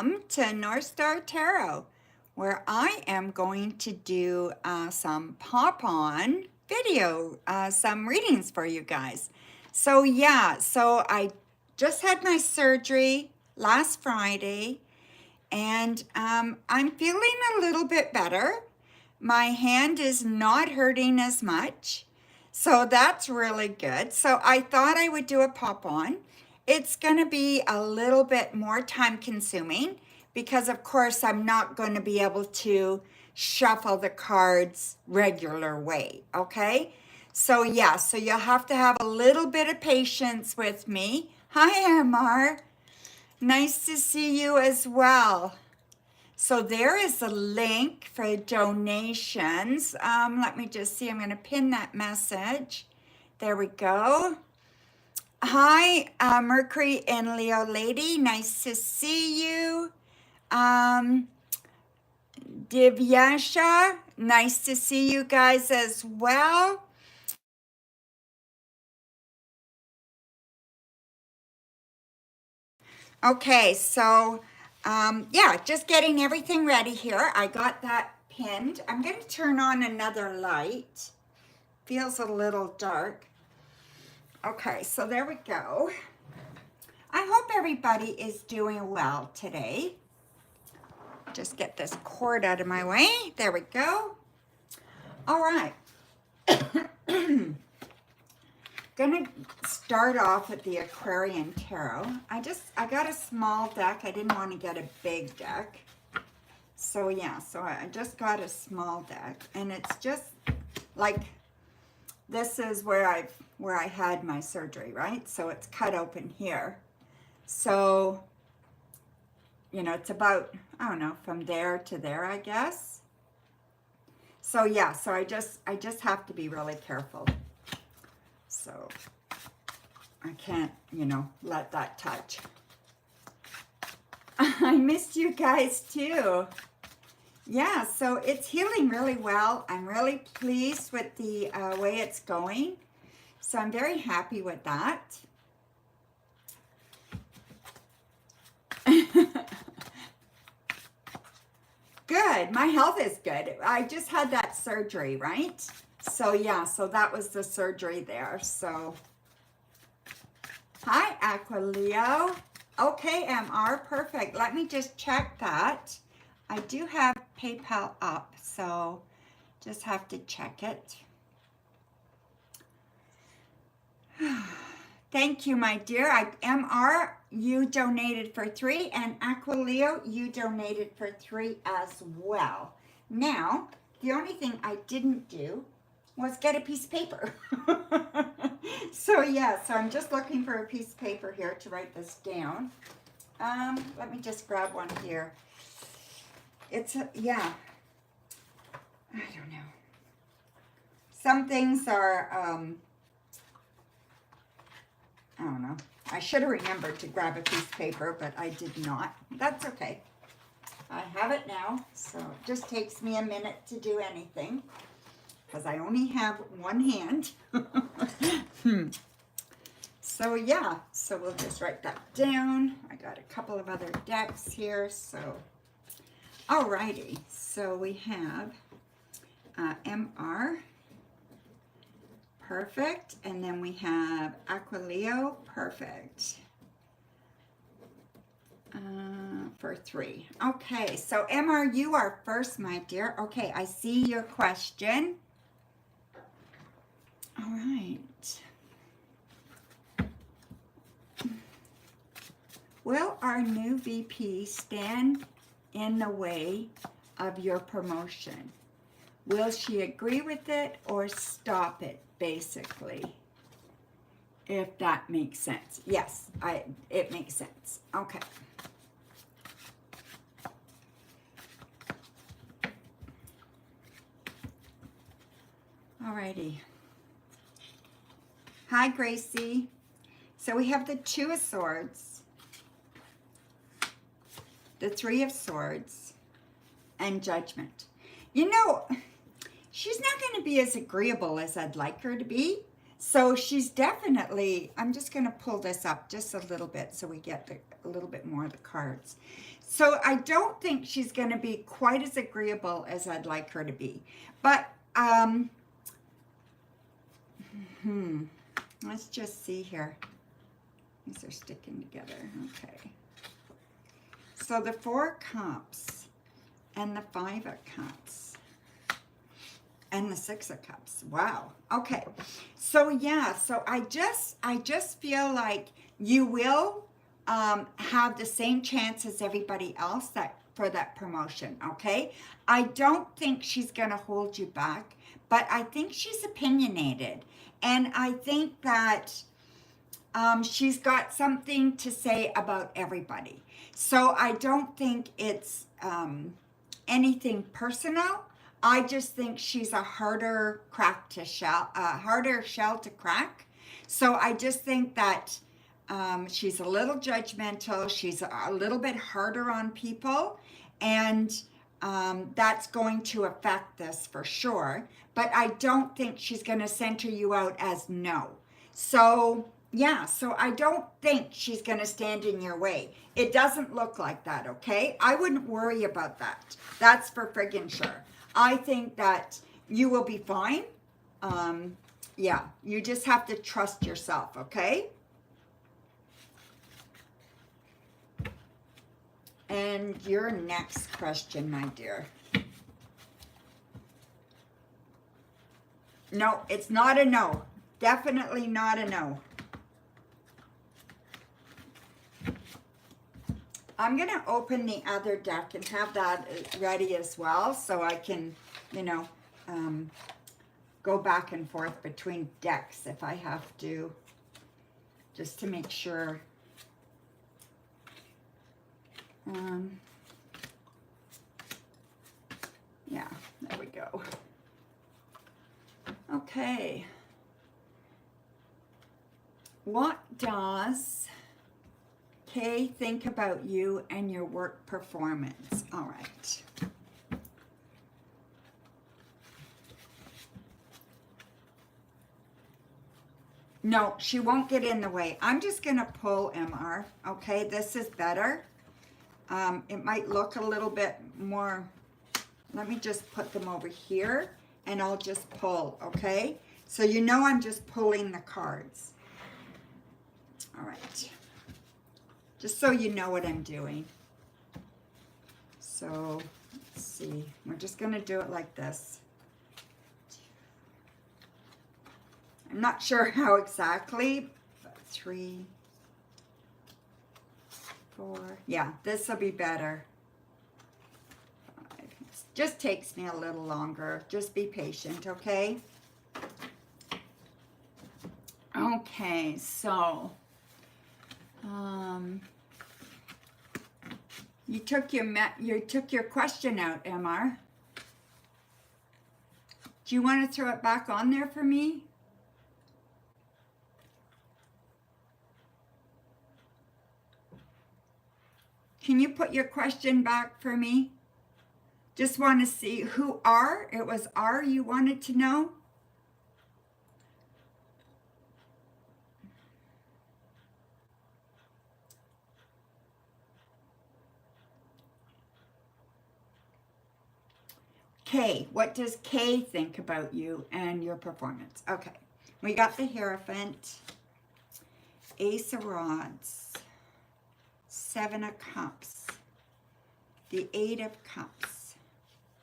welcome to Northstar Tarot, where I am going to do some pop-on video, some readings for you guys. So yeah, so I just had my surgery last Friday, and I'm feeling a little bit better. My hand is not hurting as much, so that's really good. So I thought I would do a pop-on. It's going to be a little bit more time consuming because of course I'm not going to be able to shuffle the cards regular way, okay? So yeah, so you'll have to have a little bit of patience with me. Hi, Amar. Nice to see you as well. So there is a link for donations. Let me just see, I'm going to pin that message. There we go. Hi, Mercury and Leo Lady, nice to see you. Divyasha, nice to see you guys as well. Okay, so yeah, just getting everything ready here. I got that pinned. I'm going to turn on another light. Feels a little dark. Okay, so there we go. I hope everybody is doing well today. Just get this cord out of my way. There we go. All right. Gonna start off with the Aquarian Tarot. I got a small deck. I didn't want to get a big deck. So yeah, so I just got a small deck, and it's just like, this is where I had my surgery, right? So it's cut open here. So, you know, it's about, I don't know, from there to there, I guess. So yeah, so I just have to be really careful. So I can't, you know, let that touch. I missed you guys too. Yeah, so it's healing really well. I'm really pleased with the way it's going. So I'm very happy with that. Good. My health is good. I just had that surgery, right? So yeah, so that was the surgery there. So hi, Aqualeo. Okay, MR, perfect. Let me just check that. I do have PayPal up, so just have to check it. Thank you, my dear. MR, you donated for 3, and Aqualeo, you donated for 3 as well. Now, the only thing I didn't do was get a piece of paper. So yeah, so I'm just looking for a piece of paper here to write this down. Let me just grab one here. It's yeah, I don't know. Some things are, I don't know. I should have remembered to grab a piece of paper, but I did not. That's okay. I have it now, so it just takes me a minute to do anything because I only have one hand. So yeah, so we'll just write that down. I got a couple of other decks here, so alrighty. So we have MR. Perfect. And then we have Aqualeo, perfect. For 3. Okay, so MR, you are first, my dear. Okay, I see your question. All right. Will our new VP stand in the way of your promotion? Will she agree with it or stop it, basically? If that makes sense. Yes, it makes sense. Okay. Alrighty. Hi, Gracie. So we have the 2 of Swords, the 3 of Swords, and Judgment. You know, she's not going to be as agreeable as I'd like her to be. So she's definitely, I'm just going to pull this up just a little bit so we get a little bit more of the cards. So I don't think she's going to be quite as agreeable as I'd like her to be. But let's just see here. These are sticking together. Okay. So the 4 of Cups and the 5 of Cups and the 6 of Cups. Wow. Okay. So yeah, so I just feel like you will have the same chance as everybody else for that promotion, okay? I don't think she's going to hold you back, but I think she's opinionated. And I think that she's got something to say about everybody. So I don't think it's anything personal. I just think she's a harder shell to crack. So I just think that she's a little judgmental. She's a little bit harder on people, and that's going to affect this for sure. But I don't think she's going to center you out as no. So yeah, so I don't think she's going to stand in your way. It doesn't look like that, okay? I wouldn't worry about that. That's for friggin' sure. I think that you will be fine. Yeah, you just have to trust yourself, okay? And your next question, my dear. No, it's not a no. Definitely not a no. I'm going to open the other deck and have that ready as well, so I can, you know, go back and forth between decks if I have to, just to make sure. Yeah, there we go. Okay. What does Kay think about you and your work performance? All right. No, she won't get in the way. I'm just going to pull, MR. Okay, this is better. It might look a little bit more. Let me just put them over here and I'll just pull, okay? So you know I'm just pulling the cards. All right. Just so you know what I'm doing. So, let's see. We're just going to do it like this. I'm not sure how exactly, but 3, 4. Yeah, this will be better. 5. It just takes me a little longer. Just be patient, okay? Okay, so you took your question out, MR. Do you want to throw it back on there for me? Can you put your question back for me? Just want to see who are. It was R you wanted to know? Kay, what does Kay think about you and your performance? Okay, we got the Hierophant, Ace of Rods, 7 of Cups, the 8 of Cups,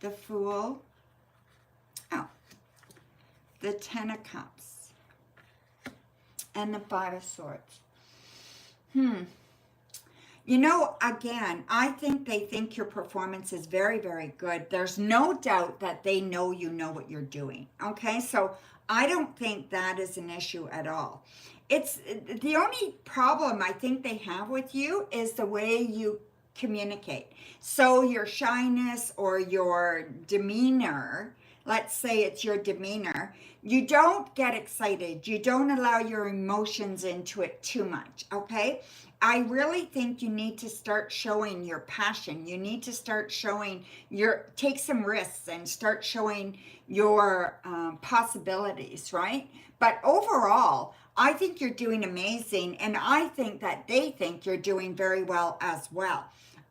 the Fool, oh, the 10 of Cups, and the 5 of Swords. You know, again, I think they think your performance is very, very good. There's no doubt that they know you know what you're doing. Okay, so I don't think that is an issue at all. It's the only problem I think they have with you is the way you communicate. So your shyness or your demeanor, let's say it's your demeanor, you don't get excited. You don't allow your emotions into it too much, okay? I really think you need to start showing your passion. You need to start showing take some risks and start showing your possibilities, right? But overall, I think you're doing amazing. And I think that they think you're doing very well as well.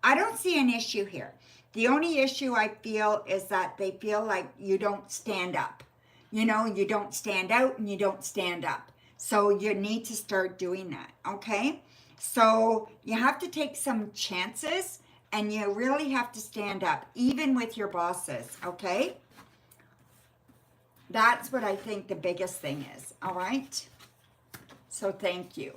I don't see an issue here. The only issue I feel is that they feel like you don't stand up. You know, you don't stand out and you don't stand up. So you need to start doing that, okay? So you have to take some chances and you really have to stand up, even with your bosses, okay? That's what I think the biggest thing is, all right? So thank you.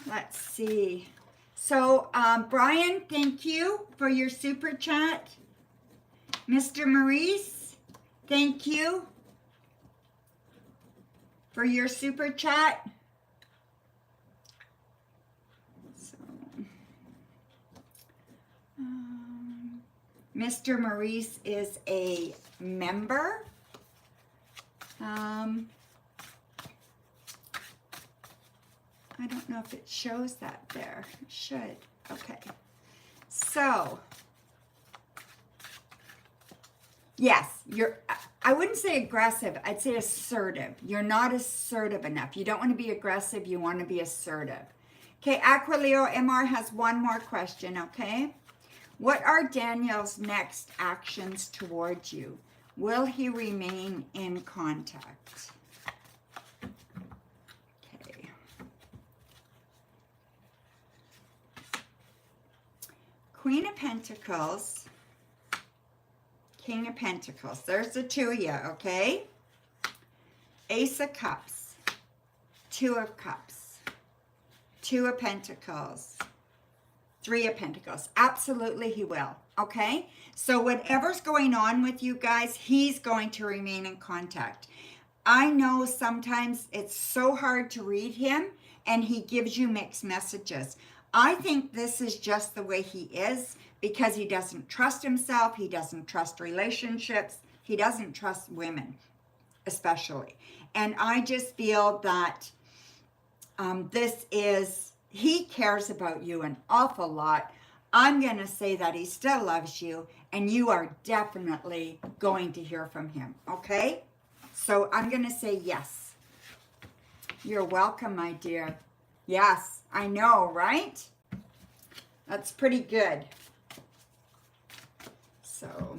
Let's see. So, Brian, thank you for your super chat. Mr. Maurice, thank you for your super chat. So, Mr. Maurice is a member. I don't know if it shows that there. It should. Okay. So, yes, I wouldn't say aggressive. I'd say assertive. You're not assertive enough. You don't want to be aggressive. You want to be assertive. Okay, Aquileo MR has one more question, okay? What are Daniel's next actions towards you? Will he remain in contact? Okay. Queen of Pentacles, King of Pentacles. There's the two of you, okay? Ace of Cups, Two of Cups, Two of Pentacles, Three of Pentacles. Absolutely he will, okay? So whatever's going on with you guys, he's going to remain in contact. I know sometimes it's so hard to read him and he gives you mixed messages. I think this is just the way he is because he doesn't trust himself. He doesn't trust relationships. He doesn't trust women, especially. And I just feel that he cares about you an awful lot. I'm going to say that he still loves you and you are definitely going to hear from him, okay? So I'm going to say yes. You're welcome, my dear. Yes, I know, right? That's pretty good. So,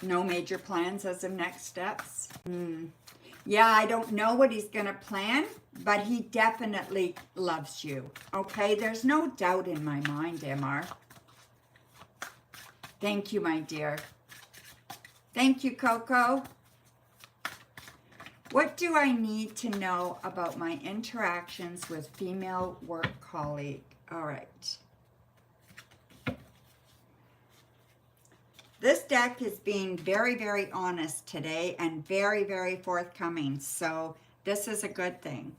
no major plans as of next steps. Yeah, I don't know what he's going to plan, but he definitely loves you. Okay, there's no doubt in my mind, MR. Thank you, my dear. Thank you, Coco. What do I need to know about my interactions with female work colleague? All right. This deck is being very, very honest today and very, very forthcoming. So this is a good thing.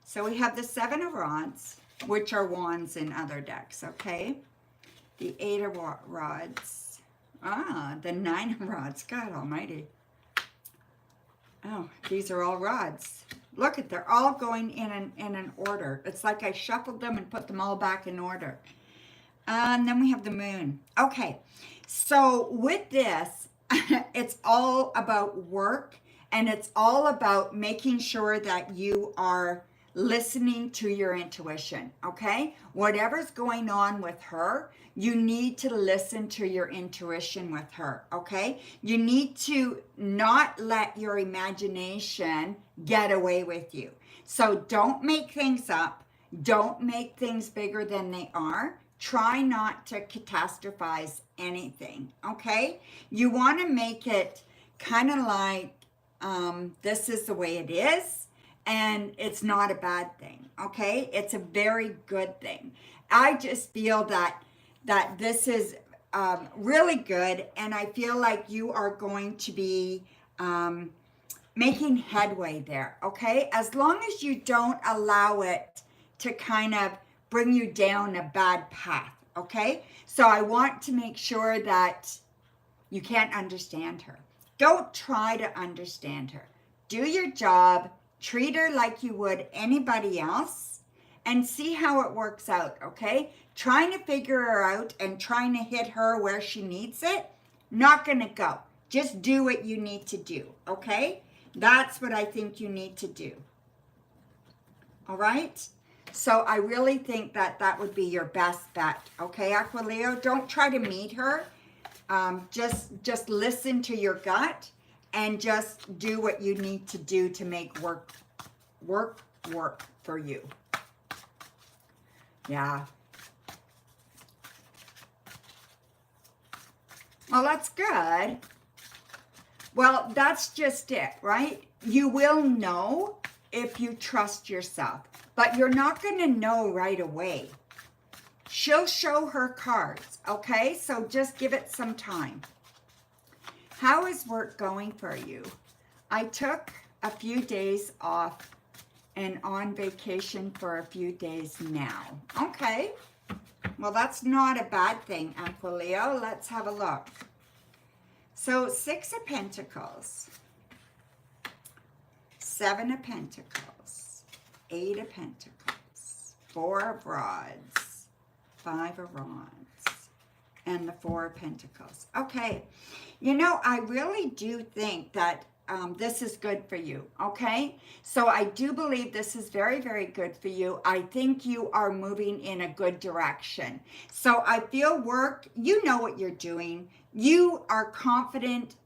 So we have the Seven of Rods, which are wands in other decks, okay? The Eight of Rods. The Nine of Rods. God almighty. Oh, these are all rods. Look at, they're all going in an order. It's like I shuffled them and put them all back in order. And then we have the Moon. Okay, so with this, it's all about work and it's all about making sure that you are listening to your intuition, okay? Whatever's going on with her, you need to listen to your intuition with her, okay? You need to not let your imagination get away with you. So don't make things up. Don't make things bigger than they are. Try not to catastrophize anything, okay? You want to make it kind of like this is the way it is, and it's not a bad thing, okay? It's a very good thing. I just feel that this is really good, and I feel like you are going to be making headway there, okay? As long as you don't allow it to kind of bring you down a bad path, okay? So I want to make sure that you can't understand her. Don't try to understand her. Do your job, treat her like you would anybody else, and see how it works out, okay? Trying to figure her out and trying to hit her where she needs it, not gonna go. Just do what you need to do, okay? That's what I think you need to do. All right? So I really think that that would be your best bet, okay, Aquileo? Don't try to meet her. Just listen to your gut and just do what you need to do to make work for you. Yeah. Well, that's good. Well, that's just it, right? You will know if you trust yourself, but you're not going to know right away. She'll show her cards, okay? So just give it some time. How is work going for you? I took a few days off and on vacation for a few days now. Okay. Well, that's not a bad thing, Aquileo. Let's have a look. So 6 of Pentacles, 7 of Pentacles, 8 of Pentacles, 4 of Rods, 5 of Rods, and the 4 of Pentacles. Okay, you know, I really do think that this is good for you, okay? So I do believe this is very, very good for you. I think you are moving in a good direction. So I feel work, you know what you're doing. You are confident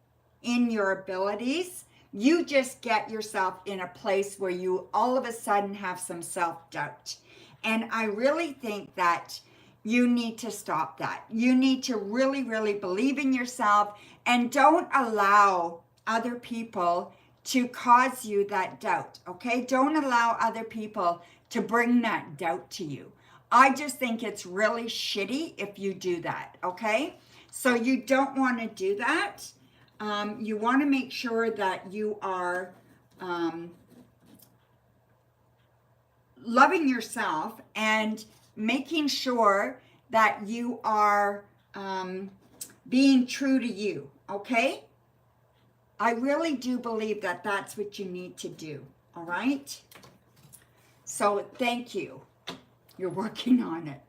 in your abilities. You just get yourself in a place where you all of a sudden have some self-doubt. And I really think that you need to stop that. You need to really, really believe in yourself and don't allow other people to cause you that doubt, okay? Don't allow other people to bring that doubt to you. I just think it's really shitty if you do that, okay? So you don't want to do that. You want to make sure that you are loving yourself and making sure that you are being true to you, okay? I really do believe that that's what you need to do, all right? So thank you. You're working on it.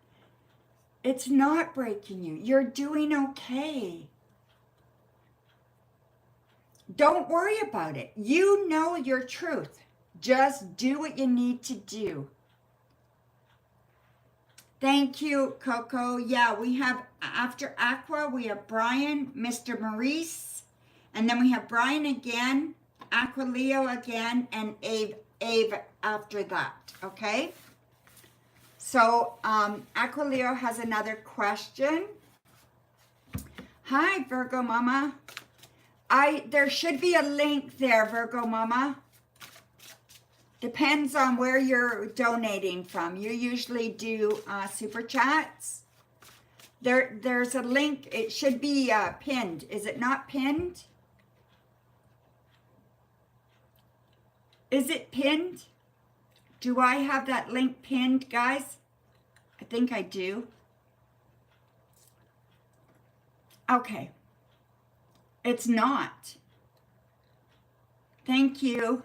It's not breaking you. You're doing okay. Don't worry about it. You know your truth. Just do what you need to do. Thank you, Coco. Yeah, we have, after Aqua, we have Brian, Mr. Maurice, and then we have Brian again, Aquileo again, and Ave after that, okay? So, Aquileo has another question. Hi, Virgo Mama. There should be a link there, Virgo Mama. Depends on where you're donating from. You usually do super chats. There's a link. It should be pinned. Is it not pinned? Is it pinned? Do I have that link pinned, guys? I think I do. Okay. It's not. Thank you.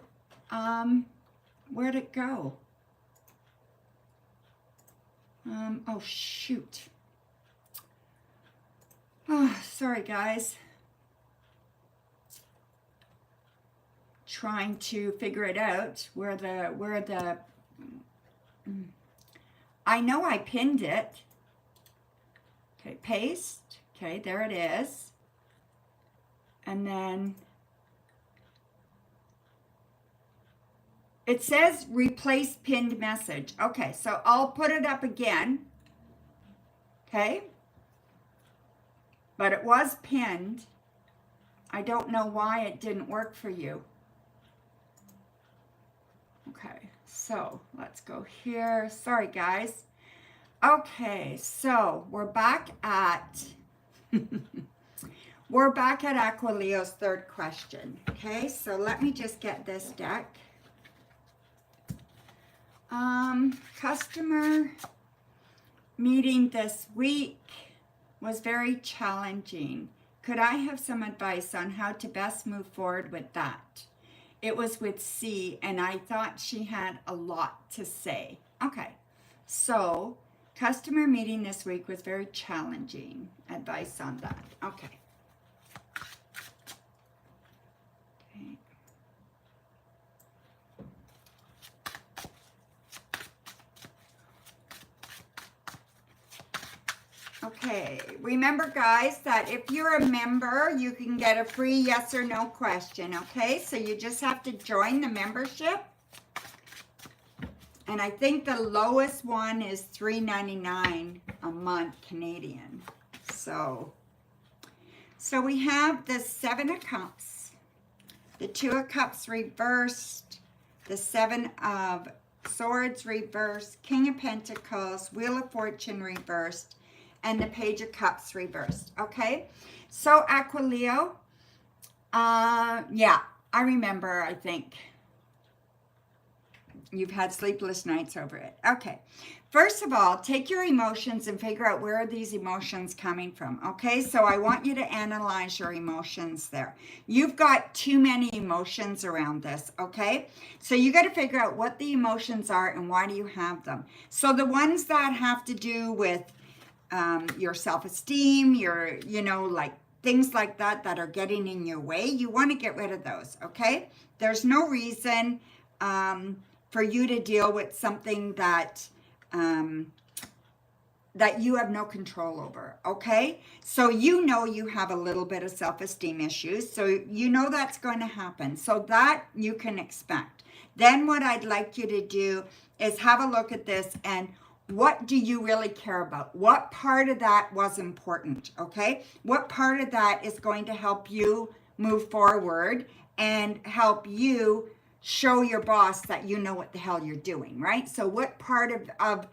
Where'd it go? Oh, shoot. Oh, sorry, guys. Trying to figure it out where the I know I pinned it. Okay, paste. Okay, there it is. And then it says replace pinned message. Okay, so I'll put it up again. Okay. But it was pinned. I don't know why it didn't work for you. Okay, so let's go here. Sorry, guys. Okay, so we're back at we're back at Aquileo's third question. Okay, so let me just get this deck. Customer meeting this week was very challenging. Could I have some advice on how to best move forward with that? It was with C, and I thought she had a lot to say. Okay, so customer meeting this week was very challenging. Advice on that. Okay. Okay, remember guys that if you're a member, you can get a free yes or no question, okay? So you just have to join the membership. And I think the lowest one is $3.99 a month Canadian. So we have the Seven of Cups, the Two of Cups reversed, the Seven of Swords reversed, King of Pentacles, Wheel of Fortune reversed, and the Page of Cups reversed, okay? So, Aquileo, yeah, I remember, I think. You've had sleepless nights over it. Okay, first of all, take your emotions and figure out where are these emotions coming from, okay? So I want you to analyze your emotions there. You've got too many emotions around this, okay? So you got to figure out what the emotions are and why do you have them. So the ones that have to do with your self-esteem, your, like things like that that are getting in your way, you want to get rid of those, okay? There's no reason for you to deal with something that that you have no control over, okay? So you have a little bit of self-esteem issues, so that's going to happen. So that you can expect. Then what I'd like you to do is have a look at this and what do you really care about? What part of that was important, okay? What part of that is going to help you move forward and help you show your boss that you know what the hell you're doing, right? So what part of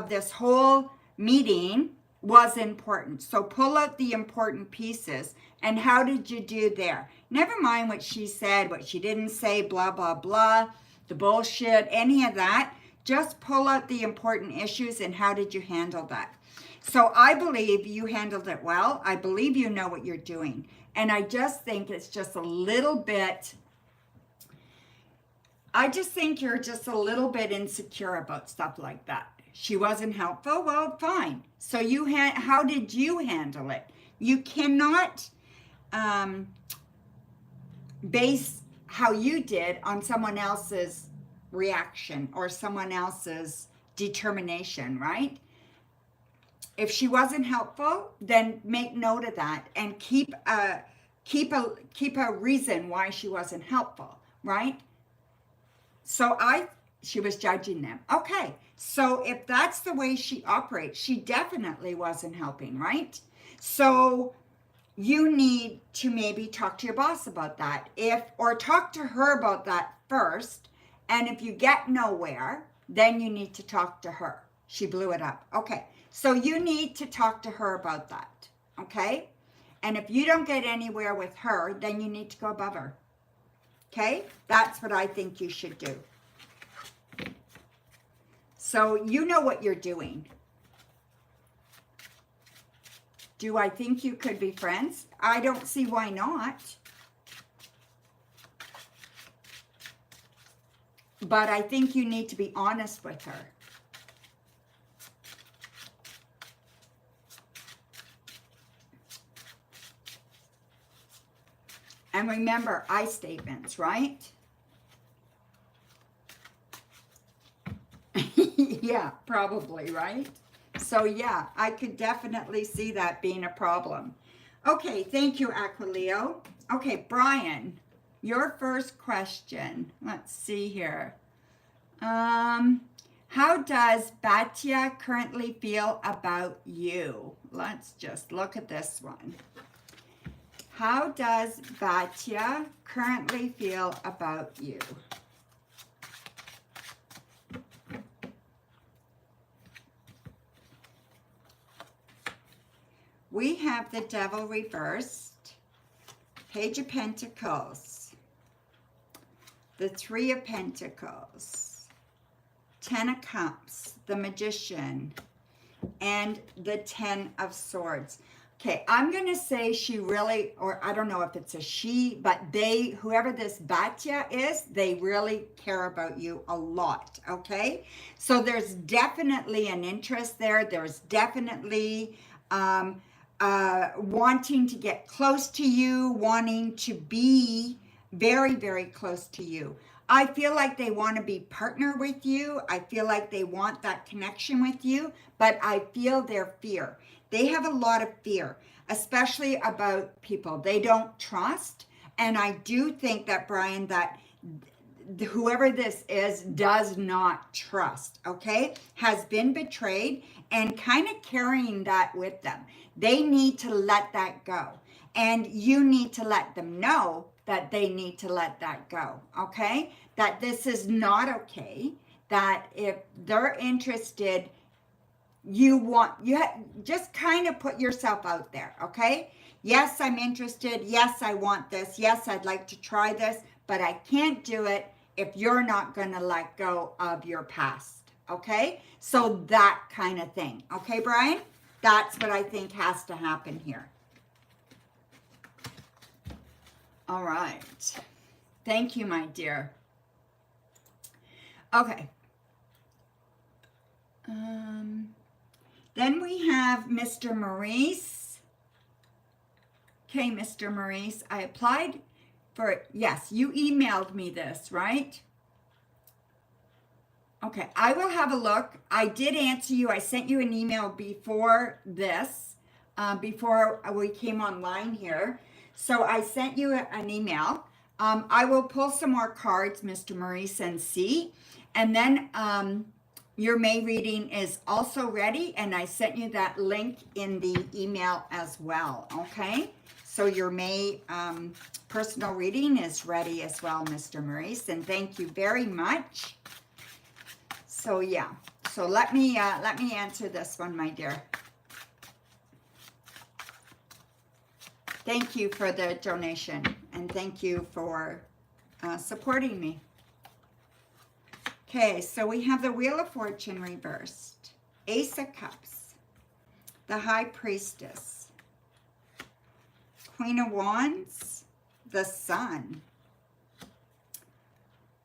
this whole meeting was important? So pull out the important pieces. And how did you do there? Never mind what she said, what she didn't say, blah, blah, blah, the bullshit, any of that. Just pull out the important issues and how did you handle that? So I believe you handled it well. I believe you know what you're doing. And I just think it's just a little bit, I just think you're just a little bit insecure about stuff like that. She wasn't helpful. Well, fine. So how did you handle it? You cannot base how you did on someone else's reaction or someone else's determination, right? If she wasn't helpful, then make note of that and keep a reason why she wasn't helpful, right? So she was judging them. Okay, so if that's the way she operates, she definitely wasn't helping, right? So you need to maybe talk to your boss about that, or talk to her about that first. And if you get nowhere, then you need to talk to her. She blew it up. Okay, so you need to talk to her about that, okay? And if you don't get anywhere with her, then you need to go above her, okay? That's what I think you should do. So you know what you're doing. Do I think you could be friends? I don't see why not. But I think you need to be honest with her. And remember, I statements, right? Yeah, probably, right? So yeah, I could definitely see that being a problem. Okay, thank you, Aquileo. Okay, Brian, your first question. Let's see here. How does Batya currently feel about you? Let's just look at this one. How does Batya currently feel about you? We have the Devil reversed, Page of Pentacles, the Three of Pentacles, Ten of Cups, the Magician, and the Ten of Swords. Okay, I'm going to say she really, or I don't know if it's a she, but they, whoever this Batya is, they really care about you a lot, okay? So there's definitely an interest there. There's definitely wanting to get close to you, wanting to be very, very close to you. I feel like they want to be partner with you. I feel like they want that connection with you, but I feel their fear. They have a lot of fear, especially about people they don't trust. And I do think that, Brian, that whoever this is does not trust, okay? Has been betrayed and kind of carrying that with them. They need to let that go. And you need to let them know that they need to let that go, okay? That this is not okay. That if they're interested, just kind of put yourself out there, okay? Yes, I'm interested. Yes, I want this. Yes, I'd like to try this, but I can't do it if you're not going to let go of your past, okay? So that kind of thing, okay, Brian? That's what I think has to happen here. All right. Thank you, my dear. Okay. Then we have Mr. Maurice. Okay, Mr. Maurice, I applied for, yes, you emailed me this, right? Okay, I will have a look. I did answer you. I sent you an email before this, before we came online here. So I sent you an email. I will pull some more cards, Mr. Maurice, and see. And then your May reading is also ready, and I sent you that link in the email as well, okay? So your May personal reading is ready as well, Mr. Maurice, and thank you very much. So yeah, so let me answer this one, my dear. Thank you for the donation, and thank you for supporting me. Okay, so we have the Wheel of Fortune reversed, Ace of Cups, the High Priestess, Queen of Wands, the Sun,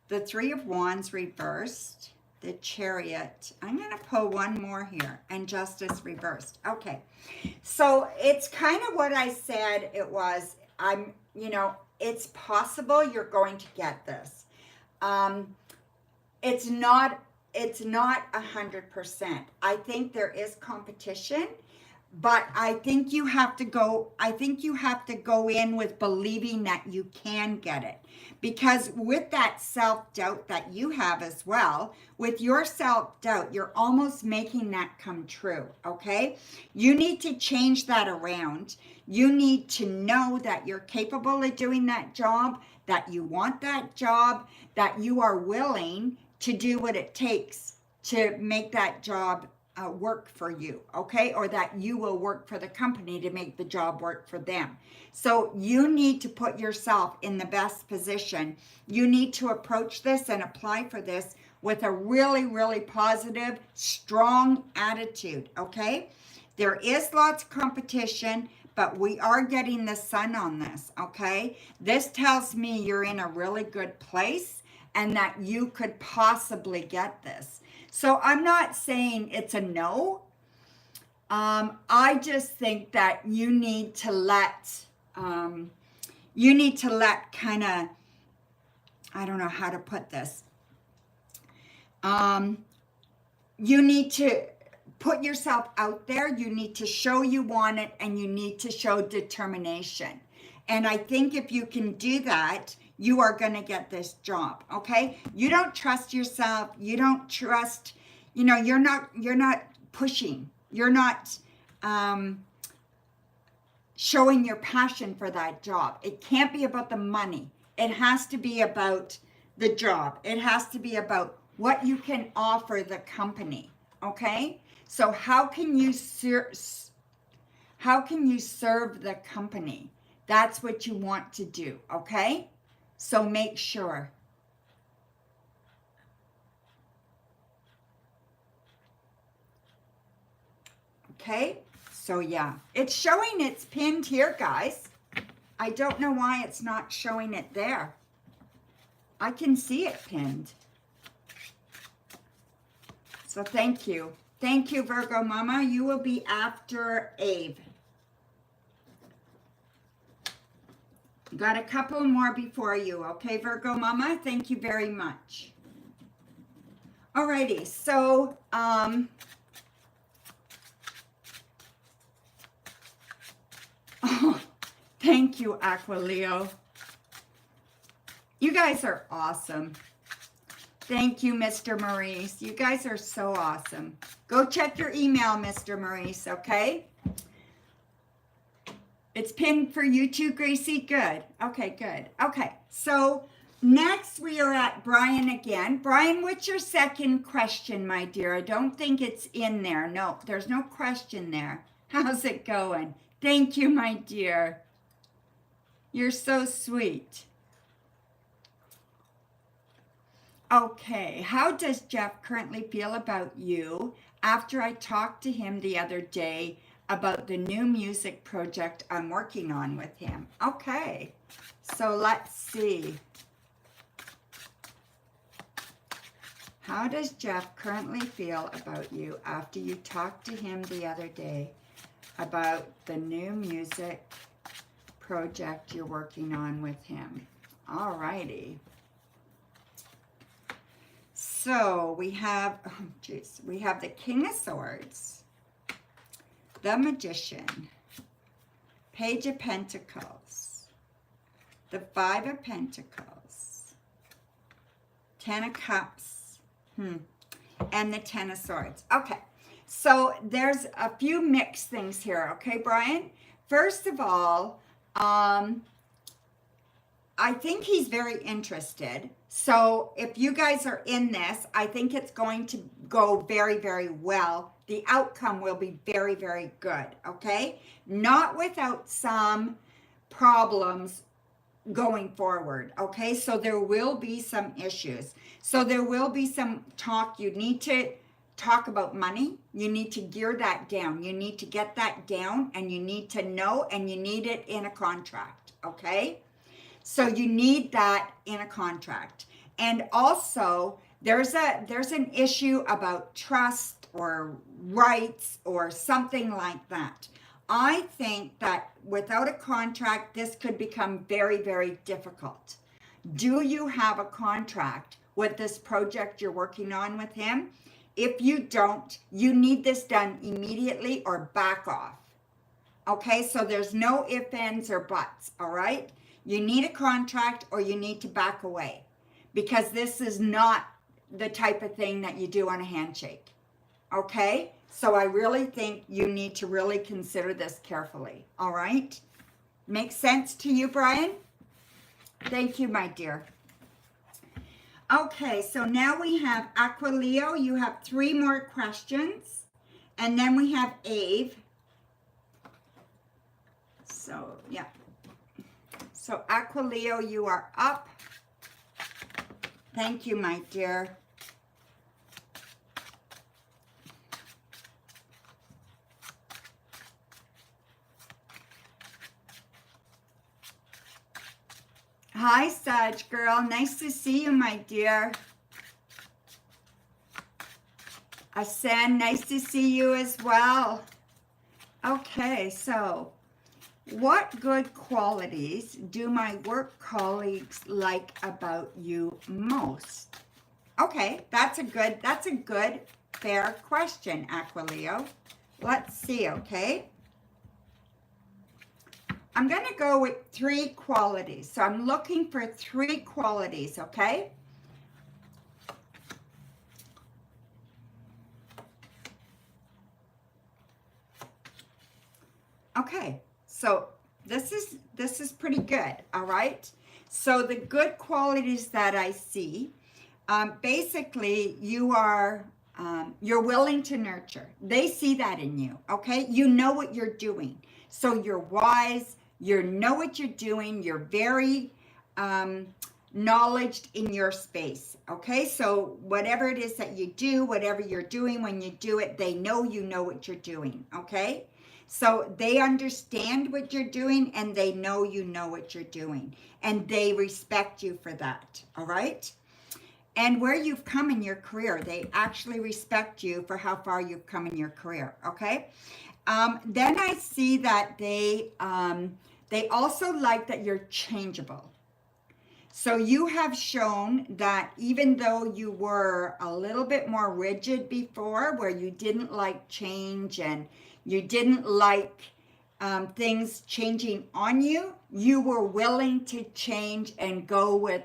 the Three of Wands reversed, the Chariot. I'm going to pull one more here, and Justice reversed. Okay, so it's kind of what I said it was. It's possible you're going to get this. It's not 100%. I think there is competition, but I think you have to go in with believing that you can get it. Because with that self-doubt that you have as well, with your self-doubt, you're almost making that come true, okay? You need to change that around. You need to know that you're capable of doing that job, that you want that job, that you are willing to do what it takes to make that job work for you, okay? Or that you will work for the company to make the job work for them. So you need to put yourself in the best position. You need to approach this and apply for this with a really, really positive, strong attitude, okay? There is lots of competition, but we are getting the sun on this, okay? This tells me you're in a really good place and that you could possibly get this. So I'm not saying it's a no. I just think that you need to let kind of, I don't know how to put this. You need to put yourself out there. You need to show you want it, and you need to show determination. And I think if you can do that, you are going to get this job, okay? You don't trust yourself. You don't trust, you're not pushing. You're not showing your passion for that job. It can't be about the money. It has to be about the job. It has to be about what you can offer the company, okay? So how can you serve the company? That's what you want to do, okay? So make sure. Okay, so yeah, it's showing it's pinned here, guys. I don't know why it's not showing it there. I can see it pinned. So thank you. Thank you, Virgo Mama. You will be after Abe. Got a couple more before you, okay, Virgo Mama? Thank you very much. Alrighty, so, oh, thank you, Aqualeo. You guys are awesome. Thank you, Mr. Maurice. You guys are so awesome. Go check your email, Mr. Maurice, okay? It's pinned for you too, Gracie. Good. Okay, good. Okay, so next we are at Brian again. Brian, what's your second question, my dear? I don't think it's in there. No, there's no question there. How's it going? Thank you, my dear. You're so sweet. Okay, how does Jeff currently feel about you after I talked to him the other day about the new music project I'm working on with him? Okay, so let's see. How does Jeff currently feel about you after you talked to him the other day about the new music project you're working on with him? All righty. So we have, oh geez, we have the King of Swords, the Magician, Page of Pentacles, the Five of Pentacles, Ten of Cups, and the Ten of Swords. Okay, so there's a few mixed things here, okay, Brian? First of all, I think he's very interested. So if you guys are in this, I think it's going to go very, very well. The outcome will be very, very good, okay? Not without some problems going forward, okay? So there will be some issues. So there will be some talk. You need to talk about money. You need to gear that down. You need to get that down, and you need to know, and you need it in a contract, okay? So you need that in a contract. And also there's an issue about trust or rights or something like that. I think that without a contract, this could become very, very difficult. Do you have a contract with this project you're working on with him? If you don't, you need this done immediately or back off. Okay, so there's no ifs, ands, or buts, all right? You need a contract or you need to back away, because this is not the type of thing that you do on a handshake. Okay? So I really think you need to really consider this carefully. All right? Makes sense to you, Brian? Thank you, my dear. Okay, so now we have Aqualeo. You have 3 more questions. And then we have Ave. So, yeah. So Aqualeo, you are up. Thank you, my dear. Hi, Sag girl. Nice to see you, my dear. Asen, nice to see you as well. Okay, so what good qualities do my work colleagues like about you most? Okay, that's a good, fair question, Aqualeo. Let's see, okay? I'm going to go with 3 qualities. So I'm looking for 3 qualities, okay? Okay, so this is pretty good, all right? So the good qualities that I see, basically you are, you're willing to nurture. They see that in you, okay? You know what you're doing. So you're wise, you know what you're doing, you're very knowledge in your space. Okay, so whatever it is that you do, whatever you're doing, when you do it, they know you know what you're doing. Okay, so they understand what you're doing and they know you know what you're doing, and they respect you for that. All right, and where you've come in your career, they actually respect you for how far you've come in your career. Okay, then I see that they also like that you're changeable. So you have shown that even though you were a little bit more rigid before, where you didn't like change and you didn't like things changing on you, you were willing to change and go with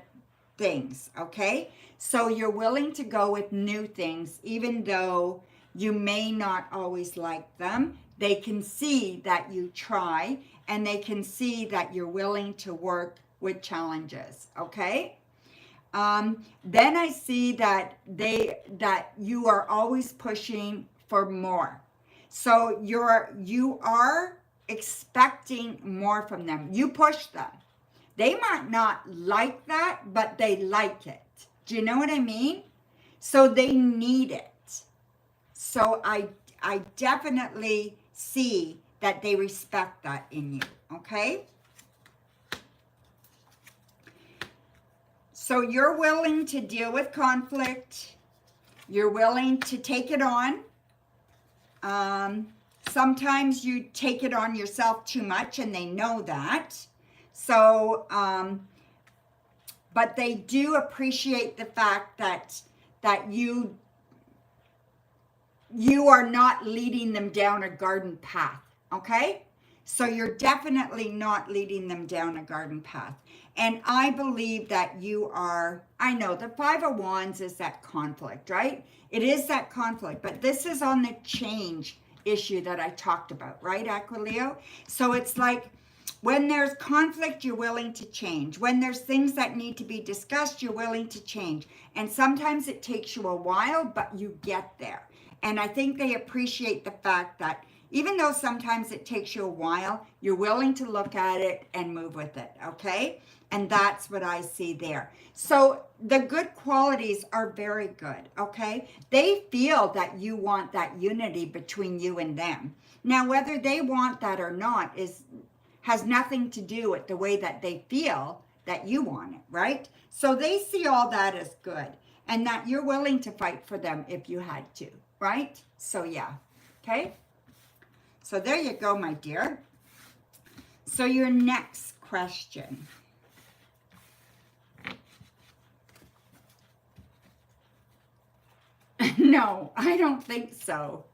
things, okay? So you're willing to go with new things, even though you may not always like them. They can see that you try, and they can see that you're willing to work with challenges, okay? Then I see that you are always pushing for more. So you are expecting more from them. You push them. They might not like that, but they like it. Do you know what I mean? So they need it. So I definitely see that they respect that in you, okay? So you're willing to deal with conflict. You're willing to take it on. Sometimes you take it on yourself too much, and they know that. So, but they do appreciate the fact that you are not leading them down a garden path, okay? So you're definitely not leading them down a garden path. And I believe that you are, I know the Five of Wands is that conflict, right? It is that conflict, but this is on the change issue that I talked about, right, Aquileo? So it's like when there's conflict, you're willing to change. When there's things that need to be discussed, you're willing to change. And sometimes it takes you a while, but you get there. And I think they appreciate the fact that even though sometimes it takes you a while, you're willing to look at it and move with it, okay? And that's what I see there. So the good qualities are very good, okay? They feel that you want that unity between you and them. Now, whether they want that or not has nothing to do with the way that they feel that you want it, right? So they see all that as good, and that you're willing to fight for them if you had to, right? So yeah, okay? So there you go, my dear. So your next question. No, I don't think so.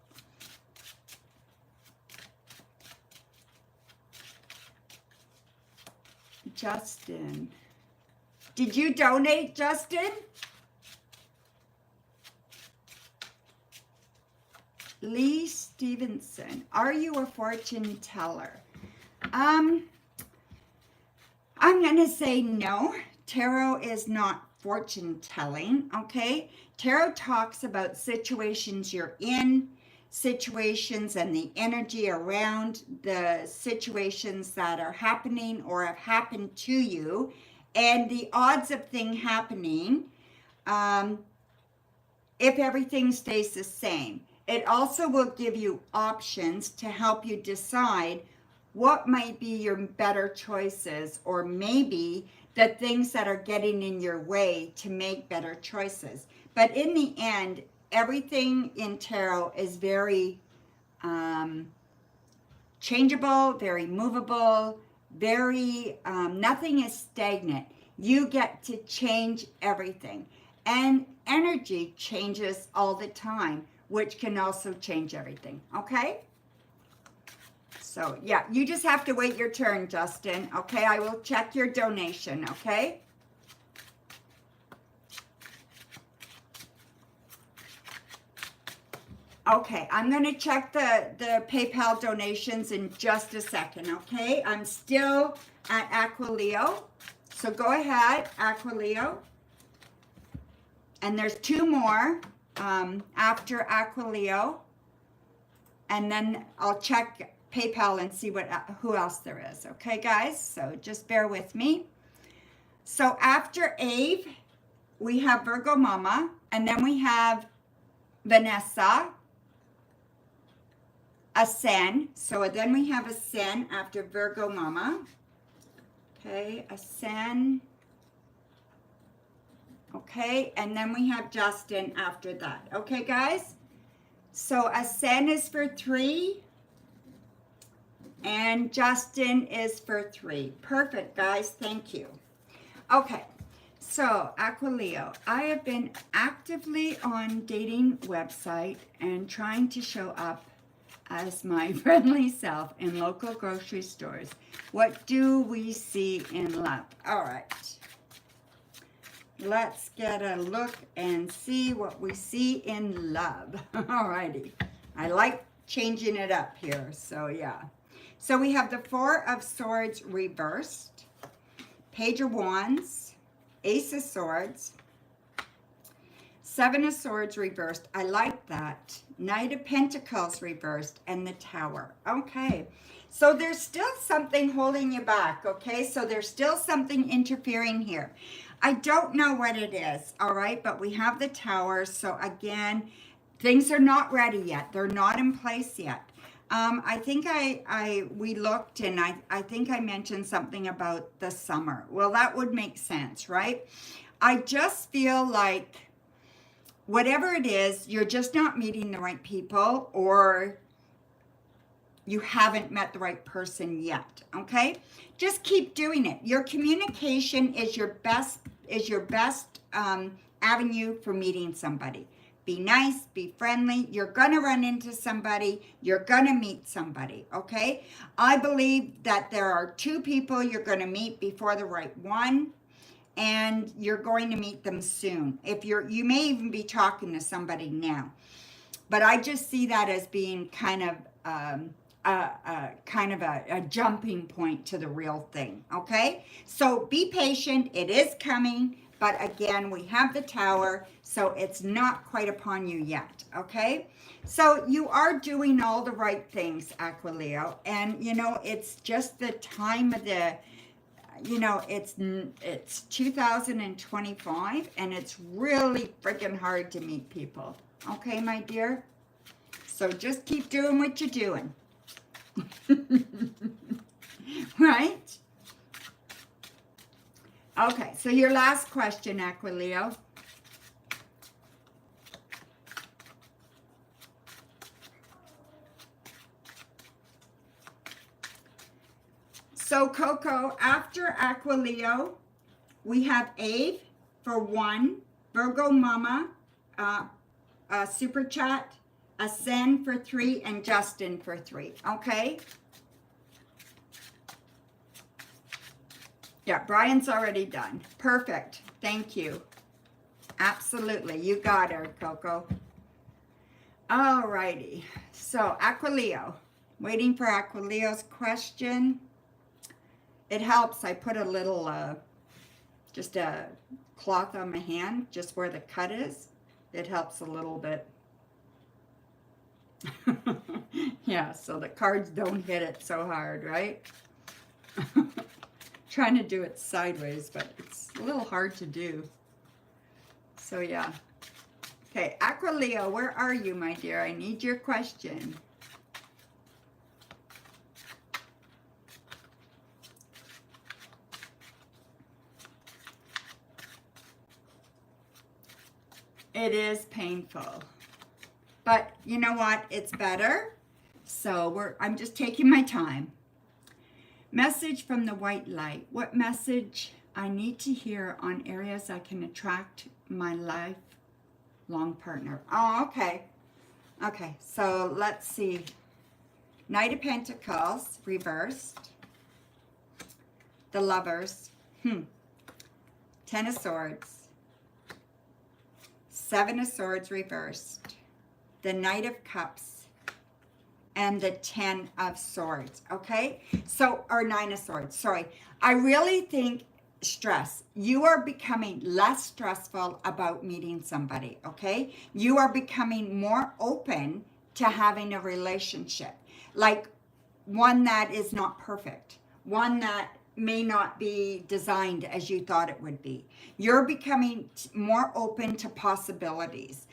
Justin. Did you donate, Justin? Lee Stevenson, are you a fortune teller? I'm going to say no. Tarot is not fortune telling, okay? Tarot talks about situations you're in, situations and the energy around the situations that are happening or have happened to you, and the odds of thing happening if everything stays the same. It also will give you options to help you decide what might be your better choices, or maybe the things that are getting in your way to make better choices. But in the end, everything in tarot is very changeable, very movable, very, nothing is stagnant. You get to change everything. And energy changes all the time, which can also change everything, okay? So, yeah, you just have to wait your turn, Justin, okay? I will check your donation, okay? Okay, I'm going to check the PayPal donations in just a second, okay? I'm still at Aquileo. So go ahead, Aquileo. And there's two more after Aquileo. And then I'll check PayPal and see who else there is. Okay, guys? So just bear with me. So after Ave, we have Virgo Mama, and then we have Vanessa, Ascend. So then we have Ascend after Virgo Mama. Okay, Ascend. Okay, and then we have Justin after that. Okay, guys? So Ascend is for 3, and Justin is for 3. Perfect, guys. Thank you. Okay, so Aquileo, I have been actively on dating website and trying to show up as my friendly self in local grocery stores. What do we see in love? All right. Let's get a look and see what we see in love. All righty. I like changing it up here, so yeah. So we have the 4 of Swords reversed, Page of Wands, Ace of Swords, 7 of Swords reversed. I like that. Knight of Pentacles reversed, and the Tower. Okay. So there's still something holding you back, okay? So there's still something interfering here. I don't know what it is, all right? But we have the Tower. So again, things are not ready yet. They're not in place yet. I think we looked, and I think I mentioned something about the summer. Well, that would make sense, right? I just feel like whatever it is, you're just not meeting the right people, or you haven't met the right person yet, okay? Just keep doing it. Your communication is your best avenue for meeting somebody. Be nice, be friendly. You're gonna run into somebody. You're gonna meet somebody, okay? I believe that there are 2 people you're gonna meet before the right one, and you're going to meet them soon. You may even be talking to somebody now, but I just see that as being kind of a jumping point to the real thing, okay? So be patient, it is coming, but again, we have the Tower, so it's not quite upon you yet, okay? So you are doing all the right things, Aquileo, and it's just the time of the, it's 2025, and it's really freaking hard to meet people, okay, my dear? So just keep doing what you're doing. Right? Okay, so your last question, Aquileo. So Coco, after Aquileo, we have Ave for 1, Virgo Mama, Super Chat, Ascend for 3, and Justin for 3, okay? Yeah, Brian's already done. Perfect. Thank you. Absolutely. You got her, Coco. All righty. So, Aquileo. Waiting for Aquileo's question. It helps. I put a little, just a cloth on my hand, just where the cut is. It helps a little bit. Yeah, so the cards don't hit it so hard, right? Trying to do it sideways, but it's a little hard to do. So yeah. Okay, Aquileo, where are you, my dear? I need your question. It is painful. But you know what? It's better. So I'm just taking my time. Message from the white light. What message I need to hear on areas I can attract my lifelong partner? Oh, okay. Okay, so let's see. Knight of Pentacles, reversed. The Lovers. 10 of Swords. 7 of Swords, reversed. The Knight of Cups. And the 10 of Swords, okay? So, or 9 of Swords, sorry. I really think stress. You are becoming less stressful about meeting somebody, okay? You are becoming more open to having a relationship. Like one that is not perfect. One that may not be designed as you thought it would be. You're becoming more open to possibilities,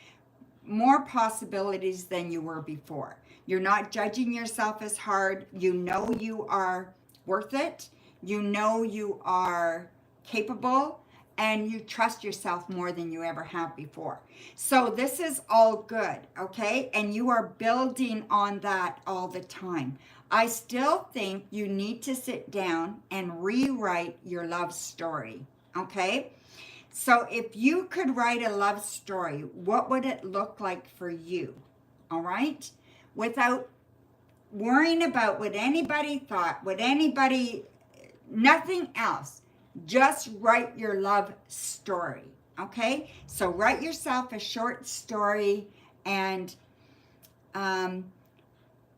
more possibilities than you were before. You're not judging yourself as hard. You know you are worth it. You know you are capable, and you trust yourself more than you ever have before. So this is all good, okay? And you are building on that all the time. I still think you need to sit down and rewrite your love story, okay? So if you could write a love story, what would it look like for you? All right? Without worrying about what anybody thought, nothing else. Just write your love story. Okay? So write yourself a short story, and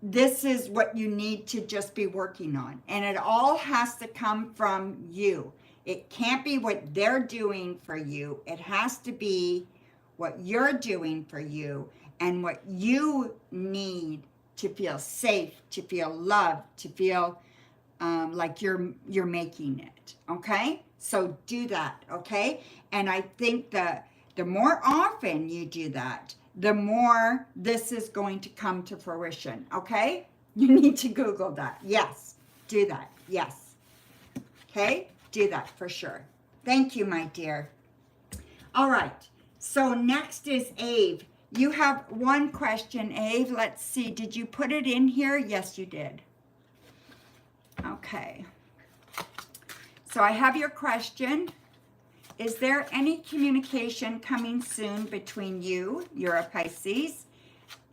this is what you need to just be working on. And it all has to come from you. It can't be what they're doing for you. It has to be what you're doing for you and what you need to feel safe, to feel loved, to feel like you're making it. Okay? So do that. Okay? And I think the more often you do that, the more this is going to come to fruition. Okay? You need to Google that. Yes. Do that. Yes. Okay? Do that for sure. Thank you, my dear. All right. So next is Ave. You have one question, Ave. Let's see. Did you put it in here? Yes, you did. Okay. So I have your question. Is there any communication coming soon between you, you're a Pisces,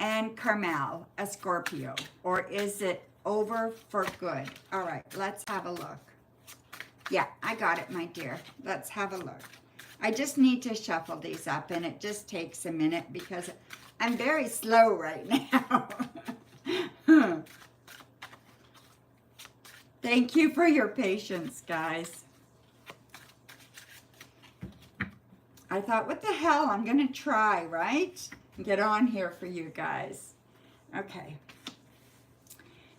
and Carmel, a Scorpio? Or is it over for good? All right. Let's have a look. Yeah, I got it, my dear. Let's have a look. I just need to shuffle these up, and it just takes a minute because I'm very slow right now. Thank you for your patience, guys. I thought, what the hell? I'm going to try, right? Get on here for you guys. Okay.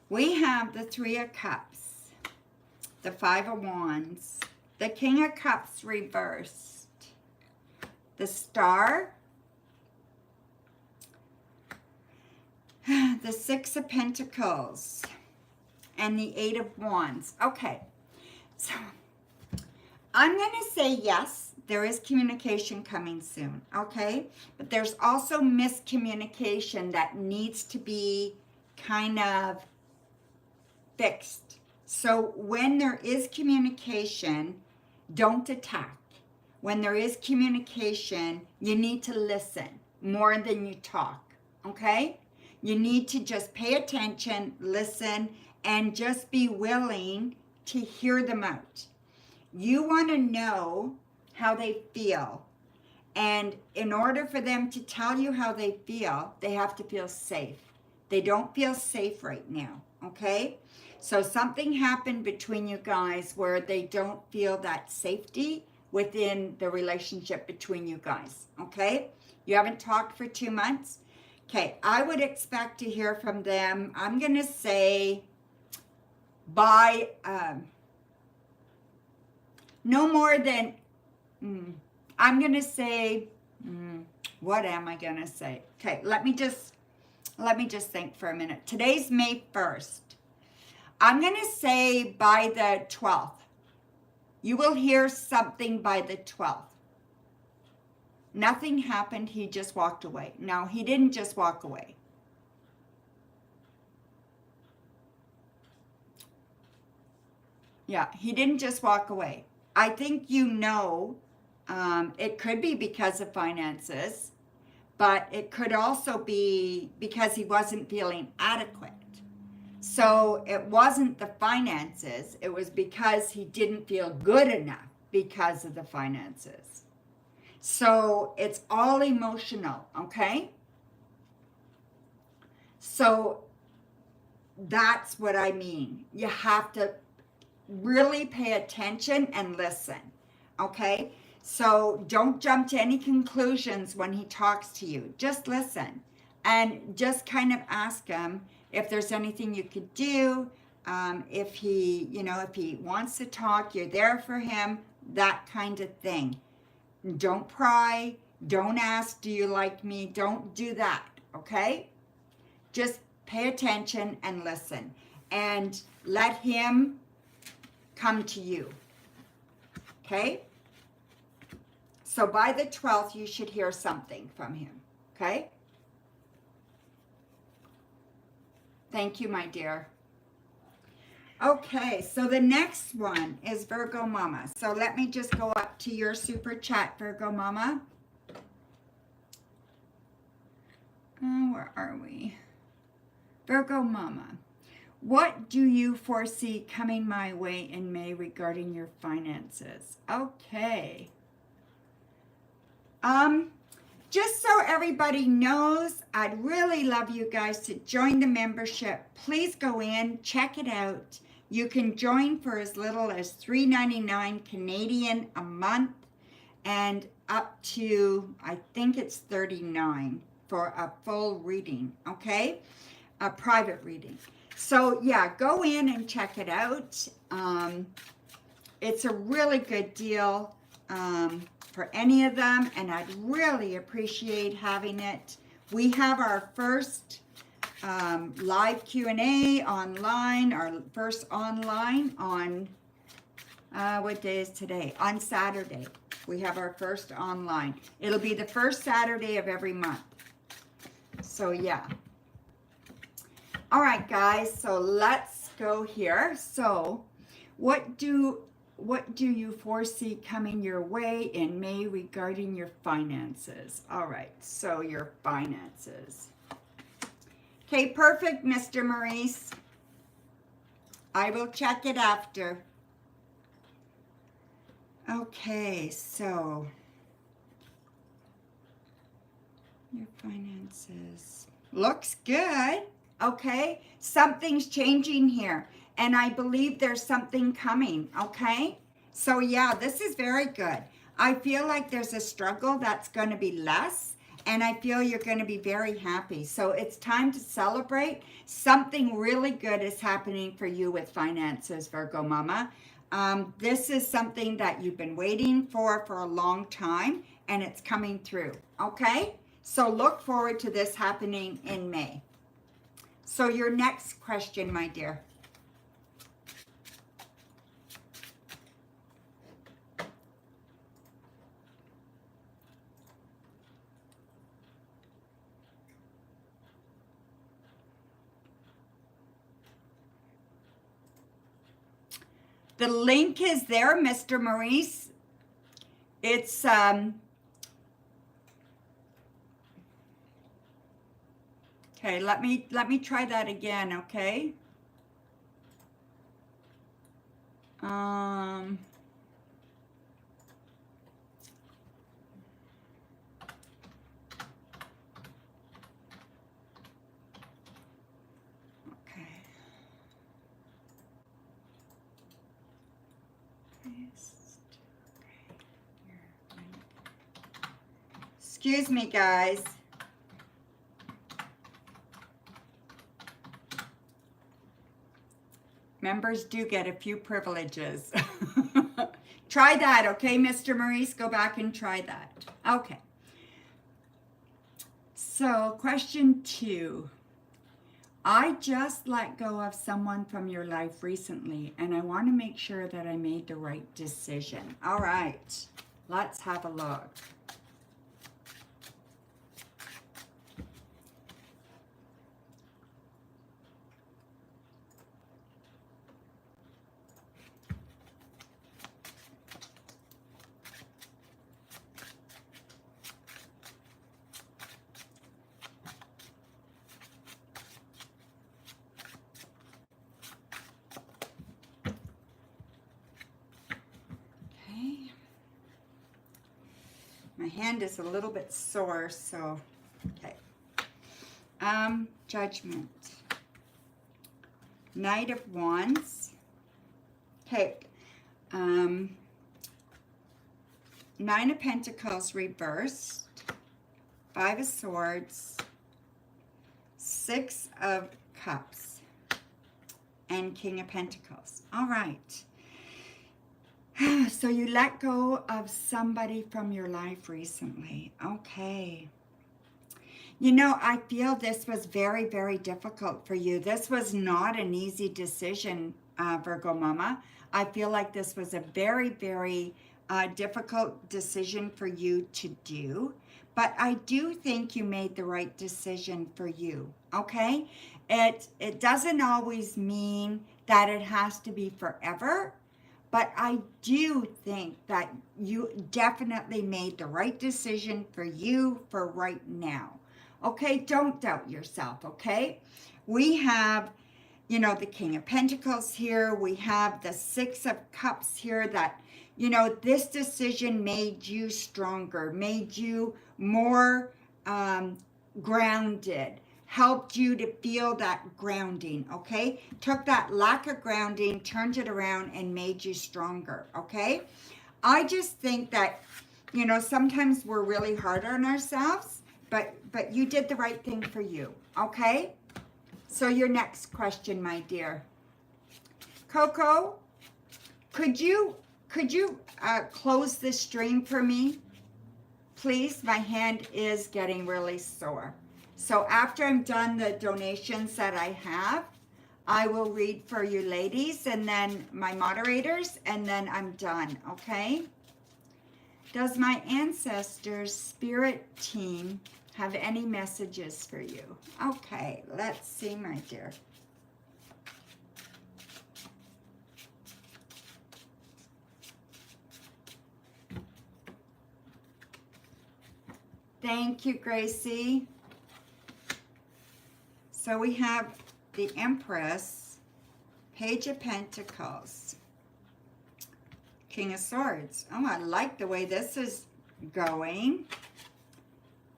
We have the Three of Cups, the Five of Wands, the King of Cups reversed, the Star, the Six of Pentacles, and the Eight of Wands. Okay, so I'm going to say yes, there is communication coming soon, okay? But there's also miscommunication that needs to be kind of fixed. So when there is communication, don't attack. When there is communication, you need to listen more than you talk, okay? You need to just pay attention, listen, and just be willing to hear them out. You want to know how they feel. And in order for them to tell you how they feel, they have to feel safe. They don't feel safe right now, okay? So something happened between you guys where they don't feel that safety within the relationship between you guys, okay? You haven't talked for 2 months? Okay, I would expect to hear from them, I'm going to say, by no more than, I'm going to say, what am I going to say? Okay, let me just think for a minute. Today's May 1st. I'm going to say by the 12th. You will hear something by the 12th. Nothing happened. He just walked away. No, he didn't just walk away. Yeah, he didn't just walk away. I think you know, it could be because of finances, but it could also be because he wasn't feeling adequate. So it wasn't the finances, it was because he didn't feel good enough because of the finances. So it's all emotional, okay? So that's what I mean. You have to really pay attention and listen, okay? So don't jump to any conclusions when he talks to you. Just listen and just kind of ask him if there's anything you could do. If he, you know, if he wants to talk, you're there for him, that kind of thing. Don't pry. Don't ask, do you like me? Don't do that, okay? Just pay attention and listen. And let him come to you, okay? So by the 12th, you should hear something from him, okay? Thank you, my dear. Okay, so the next one is Virgo Mama. So let me just go up to your super chat, Virgo Mama. Oh, where are we? Virgo Mama, what do you foresee coming my way in May regarding your finances? Okay. Just so everybody knows, I'd really love you guys to join the membership. Please go in, check it out. You can join for as little as $3.99 Canadian a month and up to, I think it's $39 for a full reading, okay? A private reading. So yeah, go in and check it out. It's a really good deal for any of them, and I'd really appreciate having it. We have our first live Q&A online, our first online on, what day is today? On Saturday. We have our first online. It'll be the first Saturday of every month. So yeah. All right, guys, so let's go here. So what do you foresee coming your way in May regarding your finances? All right, so your finances. Okay, perfect, Mr. Maurice. I will check it after. Okay, so your finances looks good. Okay, something's changing here, and I believe there's something coming, okay? So yeah, this is very good. I feel like there's a struggle that's going to be less, and I feel you're going to be very happy. So it's time to celebrate. Something really good is happening for you with finances, Virgo Mama. This is something that you've been waiting for a long time, and it's coming through, okay? So look forward to this happening in May. So your next question, my dear. The link is there, Mr. Maurice. It's okay, let me try that again, okay? Excuse me, guys. Members do get a few privileges. Try that, okay, Mr. Maurice? Go back and try that. Okay. So, question 2. I just let go of someone from your life recently, and I want to make sure that I made the right decision. All right, let's have a look. My hand is a little bit sore, so, okay. Judgment. Knight of Wands. Okay. 9 of Pentacles reversed. 5 of Swords. 6 of Cups. and King of Pentacles. All right. So you let go of somebody from your life recently. Okay. You know, I feel this was very, very difficult for you. This was not an easy decision, Virgo Mama. I feel like this was a very, very difficult decision for you to do. But I do think you made the right decision for you, okay? It doesn't always mean that it has to be forever, but I do think that you definitely made the right decision for you for right now. Okay, don't doubt yourself, okay? We have, you know, the King of Pentacles here. We have the Six of Cups here that, you know, this decision made you stronger, made you more grounded, helped you to feel that grounding, okay? Took that lack of grounding, turned it around, and made you stronger, okay? I just think that, you know, sometimes we're really hard on ourselves, but you did the right thing for you, okay? So your next question, my dear. Coco, could you close the stream for me? Please, my hand is getting really sore. So after I'm done the donations that I have, I will read for you ladies and then my moderators, and then I'm done, okay? Does my ancestors' spirit team have any messages for you? Okay, let's see, my dear. Thank you, Gracie. So we have the Empress, Page of Pentacles, King of Swords. Oh, I like the way this is going.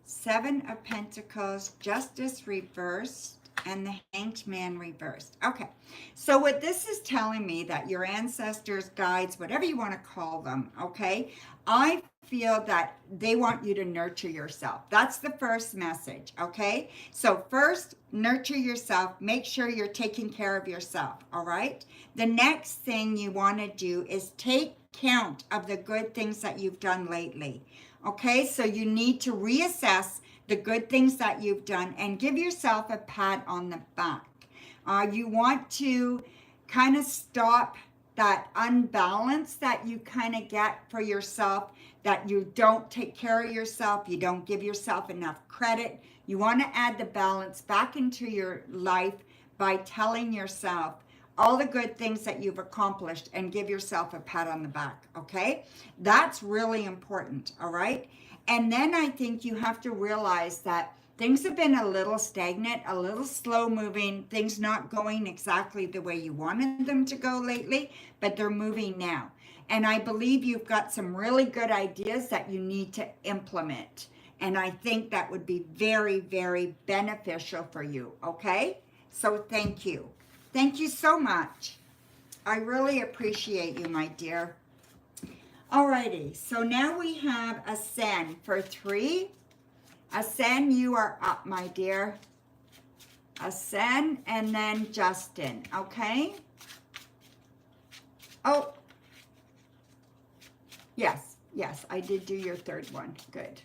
Seven of Pentacles, Justice reversed, and the Hanged Man reversed. Okay, so what this is telling me that your ancestors, guides, whatever you want to call them, okay, I feel that they want you to nurture yourself. That's the first message, okay? So first, nurture yourself. Make sure you're taking care of yourself, all right? The next thing you want to do is take count of the good things that you've done lately. Okay, so you need to reassess the good things that you've done and give yourself a pat on the back. You want to kind of stop that unbalance that you kind of get for yourself, that you don't take care of yourself, you don't give yourself enough credit. You want to add the balance back into your life by telling yourself all the good things that you've accomplished and give yourself a pat on the back, okay? That's really important, all right? And then I think you have to realize that things have been a little stagnant, a little slow moving, things not going exactly the way you wanted them to go lately, but they're moving now. And I believe you've got some really good ideas that you need to implement. And I think that would be very, very beneficial for you, okay? So thank you. Thank you so much. I really appreciate you, my dear. Alrighty, so now we have Ascend for 3. Ascend, you are up, my dear. Ascend, and then Justin, okay? Oh, yes, I did do your third one. Good.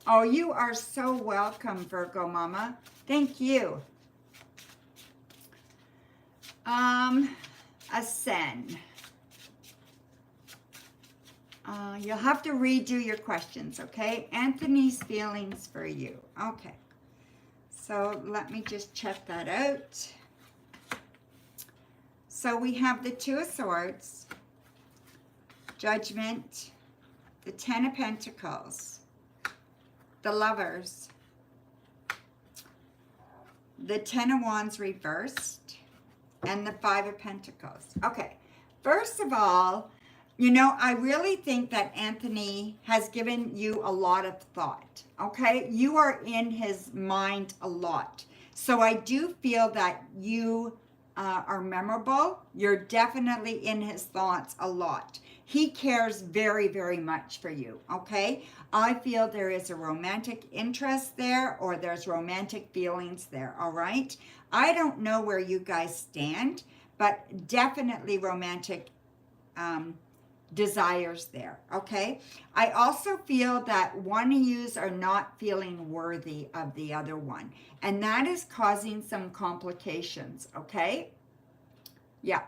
Oh, you are so welcome, Virgo Mama. Thank you. Ascend. You'll have to redo your questions, okay? Anthony's feelings for you. Okay. So let me just check that out. So we have the Two of Swords, Judgment, the Ten of Pentacles, the Lovers, the Ten of Wands reversed, and the Five of Pentacles. Okay, first of all, you know, I really think that Anthony has given you a lot of thought, okay? You are in his mind a lot. So I do feel that you are memorable. You're definitely in his thoughts a lot. He cares very, very much for you, okay? I feel there is a romantic interest there, or there's romantic feelings there, all right? I don't know where you guys stand, but definitely romantic desires there, okay? I also feel that one of yous are not feeling worthy of the other one, and that is causing some complications, okay? Yeah.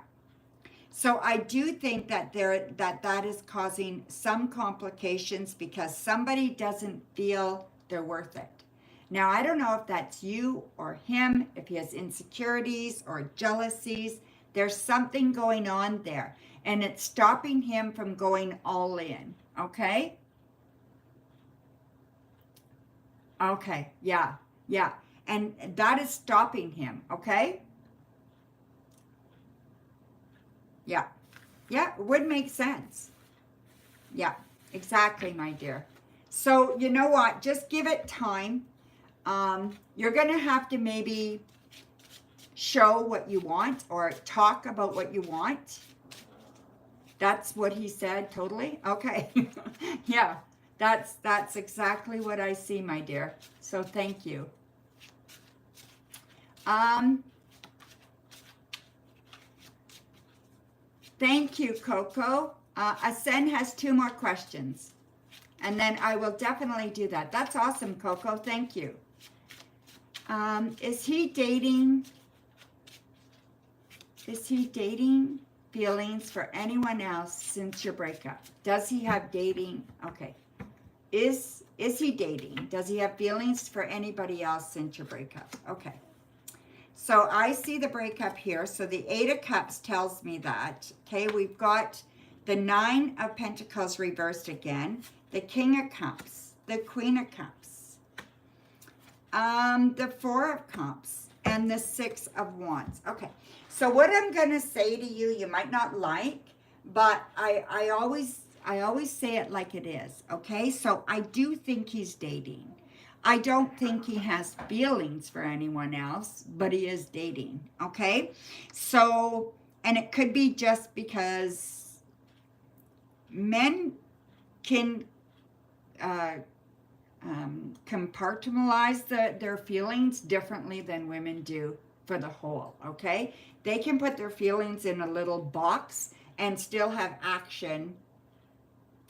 So I do think that that is causing some complications because somebody doesn't feel they're worth it. Now, I don't know if that's you or him, if he has insecurities or jealousies. There's something going on there, and it's stopping him from going all in, okay? Okay, yeah, yeah. And that is stopping him, okay? Yeah, yeah, it would make sense. Yeah, exactly, my dear. So you know what? Just give it time. You're going to have to maybe show what you want or talk about what you want. That's what he said, totally? Okay. Yeah, that's exactly what I see, my dear. So thank you. Um, Thank you, Coco. Asen has 2 more questions, and then I will definitely do that. That's awesome, Coco. Thank you. Is he dating feelings for anyone else since your breakup? Does he have dating? Okay. Is he dating? Does he have feelings for anybody else since your breakup? Okay. So I see the breakup here. So the 8 of Cups tells me that. Okay, we've got the 9 of Pentacles reversed again, the King of Cups, the Queen of Cups, the 4 of Cups, and the 6 of Wands. Okay, so what I'm going to say to you, you might not like, but I always say it like it is, okay? So I do think he's dating. I don't think he has feelings for anyone else, but he is dating, okay? So, and it could be just because men can compartmentalize their feelings differently than women do for the whole, okay? They can put their feelings in a little box and still have action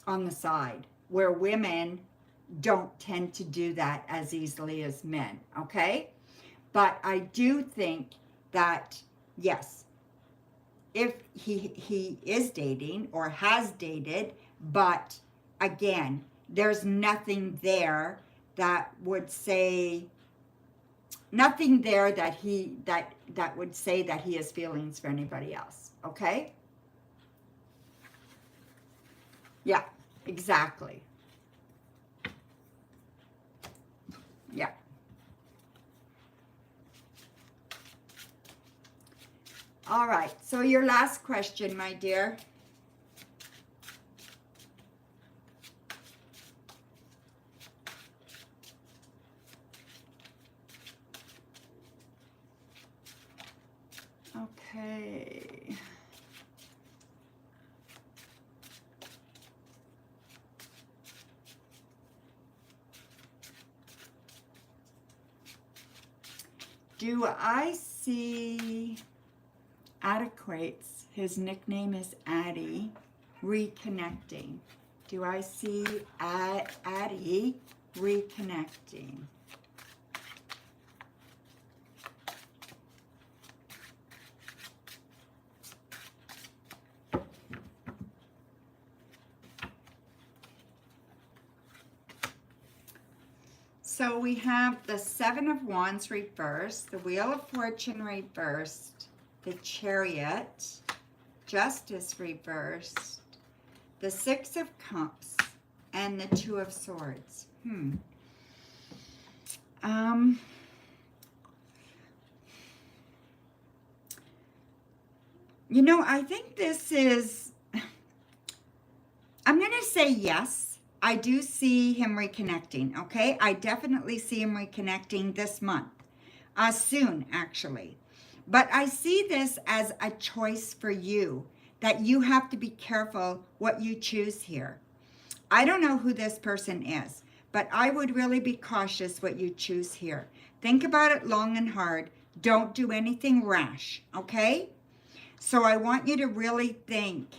on the side, where women don't tend to do that as easily as men, okay? But I do think that, yes, if he is dating or has dated, but again, there's nothing there that would say, nothing there that that would say that he has feelings for anybody else, okay? Yeah, exactly. Yeah. All right, so your last question, my dear. Okay. Do I see Adequates? His nickname is Addie. Reconnecting. Do I see Addie reconnecting? So we have the 7 of Wands reversed, the Wheel of Fortune reversed, the Chariot, Justice reversed, the 6 of Cups, and the 2 of Swords. You know, I think this is, I'm going to say yes. I do see him reconnecting, okay? I definitely see him reconnecting this month. Soon, actually. But I see this as a choice for you, that you have to be careful what you choose here. I don't know who this person is, but I would really be cautious what you choose here. Think about it long and hard Don't do anything rash, okay? So I want you to really think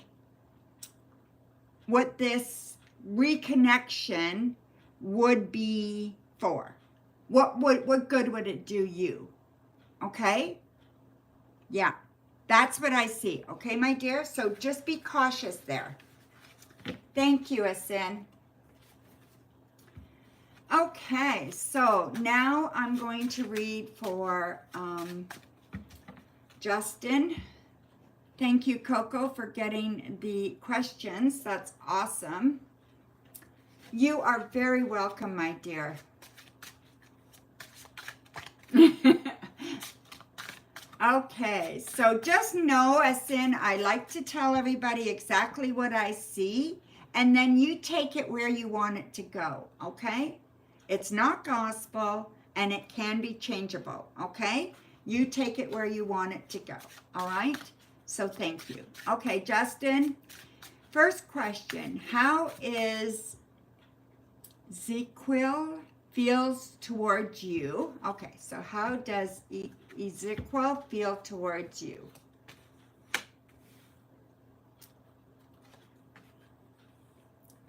what this reconnection would be for. What good would it do you? Okay? Yeah. That's what I see. Okay, my dear? So just be cautious there. Thank you, Asin. Okay, so now I'm going to read for Justin. Thank you, Coco, for getting the questions. That's awesome. You are very welcome, my dear. Okay, so just know, Asin, I like to tell everybody exactly what I see, and then you take it where you want it to go, okay? It's not gospel, and it can be changeable, okay? You take it where you want it to go, all right? So thank you. Okay, Justin, first question. How is Ezekiel feels towards you? Okay, so how does Ezekiel feel towards you?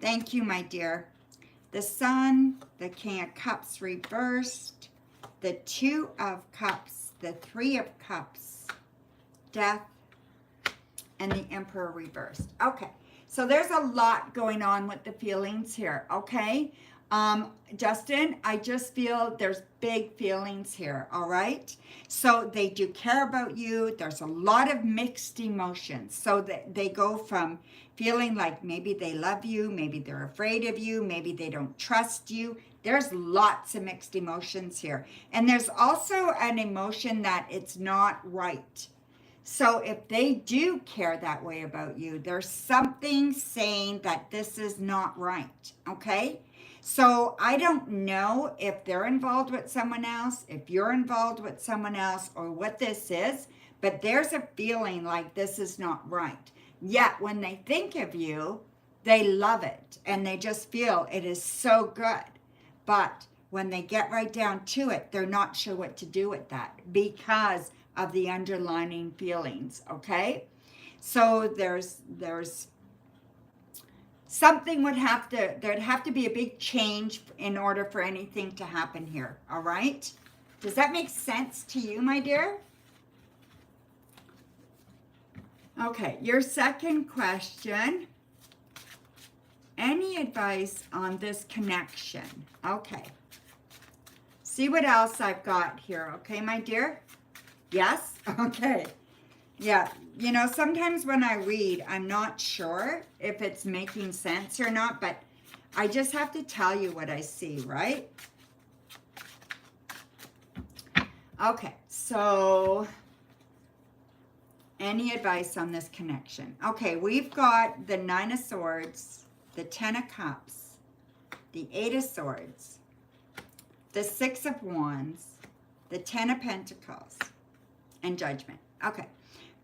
Thank you, my dear. The Sun, the King of Cups reversed, the Two of Cups, the Three of Cups, Death, and the Emperor reversed. Okay, so there's a lot going on with the feelings here, okay? Justin, I just feel there's big feelings here, all right? So they do care about you. There's a lot of mixed emotions. So they go from feeling like maybe they love you, maybe they're afraid of you, maybe they don't trust you. There's lots of mixed emotions here. And there's also an emotion that it's not right. So if they do care that way about you, there's something saying that this is not right, okay? So I don't know if they're involved with someone else, if you're involved with someone else, or what this is, but there's a feeling like this is not right. Yet when they think of you, they love it and they just feel it is so good. But when they get right down to it, they're not sure what to do with that because of the underlying feelings, okay? So there's something there'd have to be a big change in order for anything to happen here, all right? Does that make sense to you, my dear? Okay, your second question. Any advice on this connection? Okay. See what else I've got here, okay, my dear? Yes? Okay. Yeah, you know, sometimes when I read, I'm not sure if it's making sense or not, but I just have to tell you what I see, right? Okay, so any advice on this connection? Okay, we've got the Nine of Swords, the Ten of Cups, the Eight of Swords, the Six of Wands, the Ten of Pentacles, and Judgment. Okay.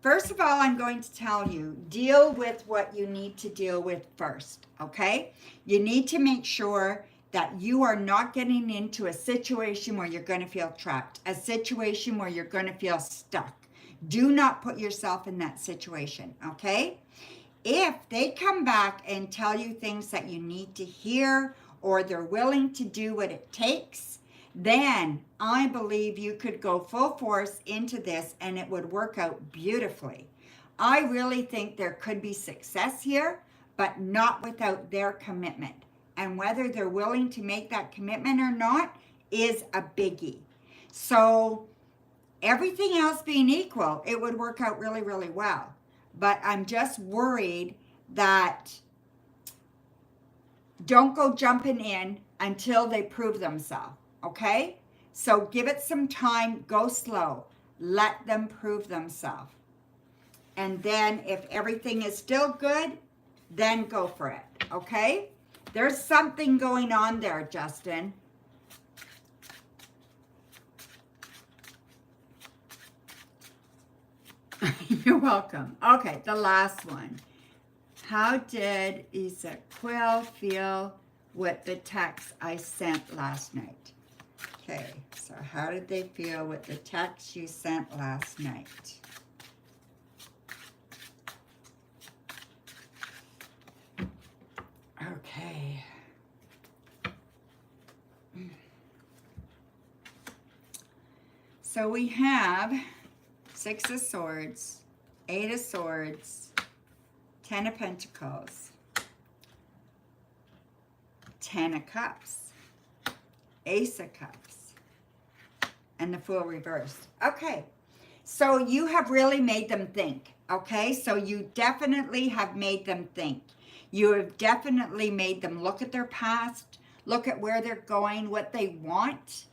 First of all, I'm going to tell you, deal with what you need to deal with first, okay? You need to make sure that you are not getting into a situation where you're going to feel trapped, a situation where you're going to feel stuck. Do not put yourself in that situation, okay? If they come back and tell you things that you need to hear, or they're willing to do what it takes, then I believe you could go full force into this and it would work out beautifully. I really think there could be success here, but not without their commitment. And whether they're willing to make that commitment or not is a biggie. So everything else being equal, it would work out really, really well. But I'm just worried that don't go jumping in until they prove themselves. Okay? So give it some time, go slow. Let them prove themselves. And then if everything is still good, then go for it. Okay? There's something going on there, Justin. You're welcome. Okay, the last one. How did Ezekiel feel with the text I sent last night? Okay, so how did they feel with the text you sent last night? Okay. So we have 6 of Swords, 8 of Swords, 10 of Pentacles, 10 of Cups, Ace of Cups, and the Fool reversed. Okay, so you have really made them think, okay? So you definitely have made them think. You have definitely made them look at their past, look at where they're going, what they want,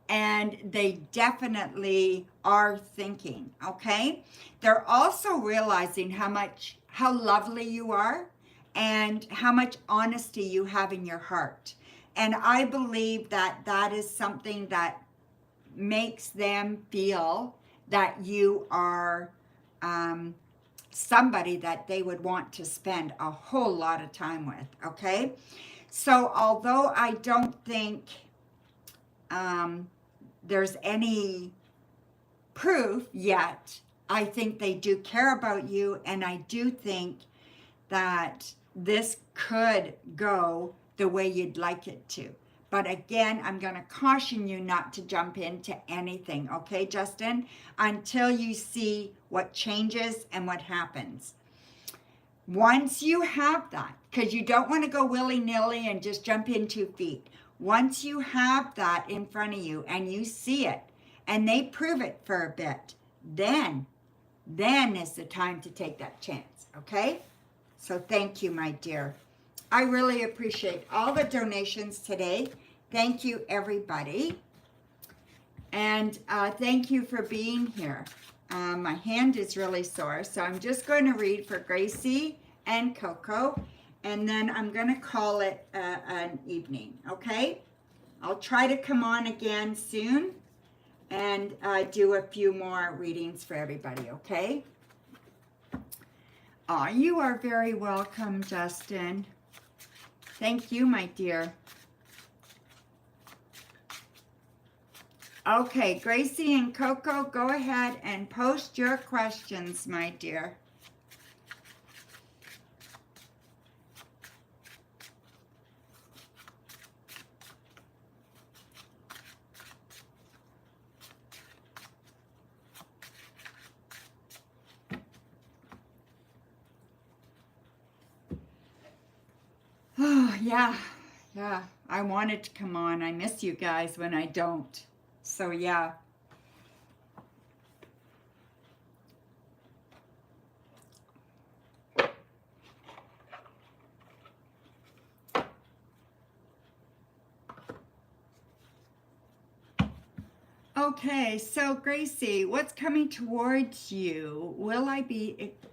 and they definitely are thinking, okay? They're also realizing how lovely you are and how much honesty you have in your heart. And I believe that that is something that makes them feel that you are somebody that they would want to spend a whole lot of time with, okay? So although I don't think there's any proof yet, I think they do care about you, and I do think that this could go the way you'd like it to. But again, I'm going to caution you not to jump into anything, okay, Justin, until you see what changes and what happens. Once you have that, because you don't want to go willy-nilly and just jump in 2 feet. Once you have that in front of you and you see it and they prove it for a bit, then is the time to take that chance, okay? So thank you, my dear. I really appreciate all the donations today. Thank you, everybody. And thank you for being here. My hand is really sore, so I'm just going to read for Gracie and Coco, and then I'm going to call it an evening, okay? I'll try to come on again soon and do a few more readings for everybody, okay? Oh, you are very welcome, Justin. Thank you, my dear. Okay, Gracie and Coco, go ahead and post your questions, my dear. Oh, yeah. I wanted to come on. I miss you guys when I don't. So, yeah. Okay, so Gracie, what's coming towards you?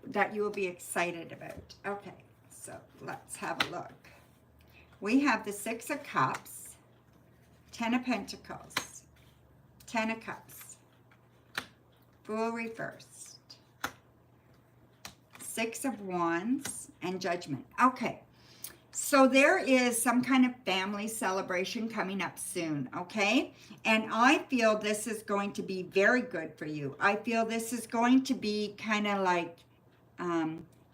That you will be excited about? Okay, so let's have a look. We have the 6 of Cups, 10 of Pentacles, 10 of Cups, Fool reversed, 6 of Wands, and Judgment. Okay, so there is some kind of family celebration coming up soon, okay? And I feel this is going to be very good for you. I feel this is going to be kind of like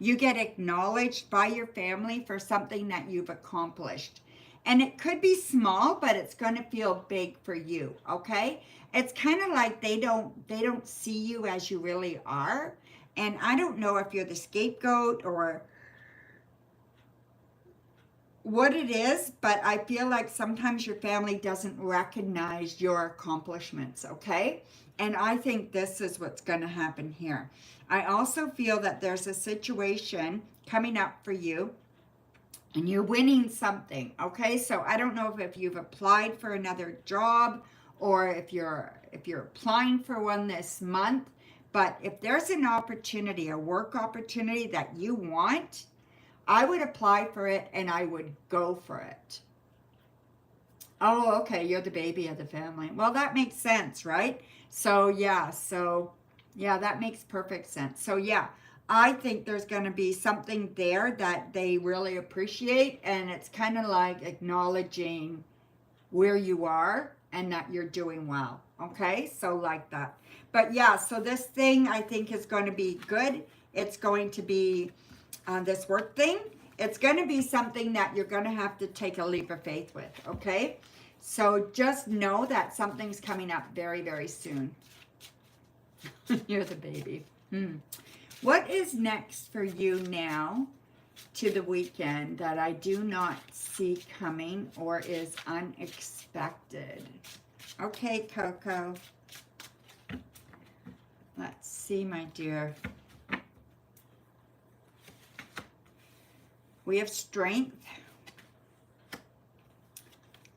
you get acknowledged by your family for something that you've accomplished. And it could be small, but it's going to feel big for you, okay? It's kind of like they don't see you as you really are. And I don't know if you're the scapegoat or what it is, but I feel like sometimes your family doesn't recognize your accomplishments, okay? And I think this is what's going to happen here. I also feel that there's a situation coming up for you and you're winning something, okay? So I don't know if you've applied for another job or if you're applying for one this month, but if there's an opportunity, a work opportunity that you want, I would apply for it and I would go for it. Oh, okay, you're the baby of the family. Well, that makes sense, right? So yeah, that makes perfect sense. So yeah, I think there's going to be something there that they really appreciate, and it's kind of like acknowledging where you are and that you're doing well. Okay, so like that. But yeah, so this thing I think is going to be good. It's going to be this work thing. It's going to be something that you're going to have to take a leap of faith with. Okay, so just know that something's coming up very, very soon. You're the baby. What is next for you now to the weekend that I do not see coming or is unexpected? Okay, Coco. Let's see, my dear. We have strength,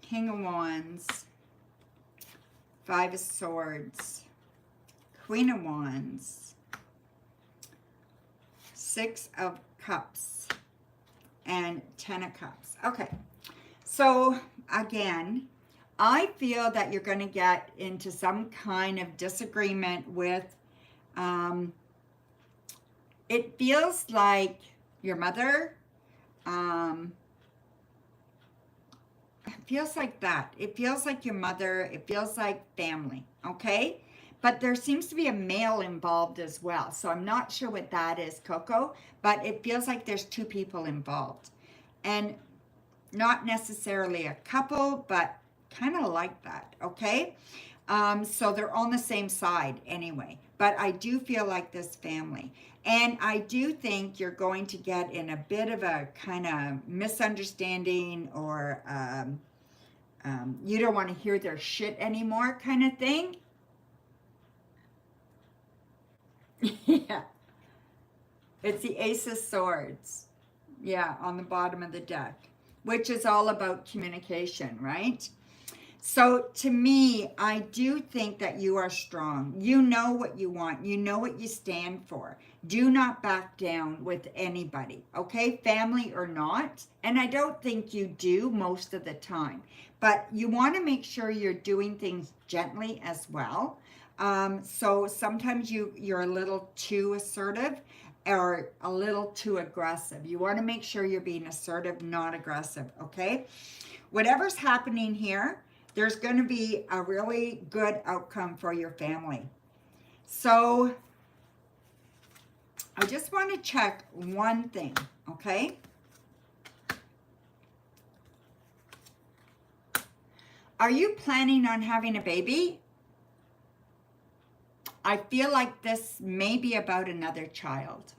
King of Wands, Five of Swords, Queen of Wands, Six of Cups, and Ten of Cups. Okay, so again, I feel that you're going to get into some kind of disagreement with, it feels like your mother, it feels like that. It feels like your mother. It feels like family, okay? But there seems to be a male involved as well. So I'm not sure what that is, Coco, but it feels like there's two people involved. And not necessarily a couple, but kind of like that, okay? So they're on the same side anyway. But I do feel like this family. And I do think you're going to get in a bit of a kind of misunderstanding or you don't want to hear their shit anymore kind of thing. Yeah. It's the Ace of Swords. Yeah, on the bottom of the deck, which is all about communication, right? So to me, I do think that you are strong. You know what you want. You know what you stand for. Do not back down with anybody, okay? Family or not. And I don't think you do most of the time. But you want to make sure you're doing things gently as well. So sometimes you're a little too assertive or a little too aggressive. You want to make sure you're being assertive, not aggressive, okay? Whatever's happening here, there's going to be a really good outcome for your family. So I just want to check one thing, okay? Are you planning on having a baby? I feel like this may be about another child.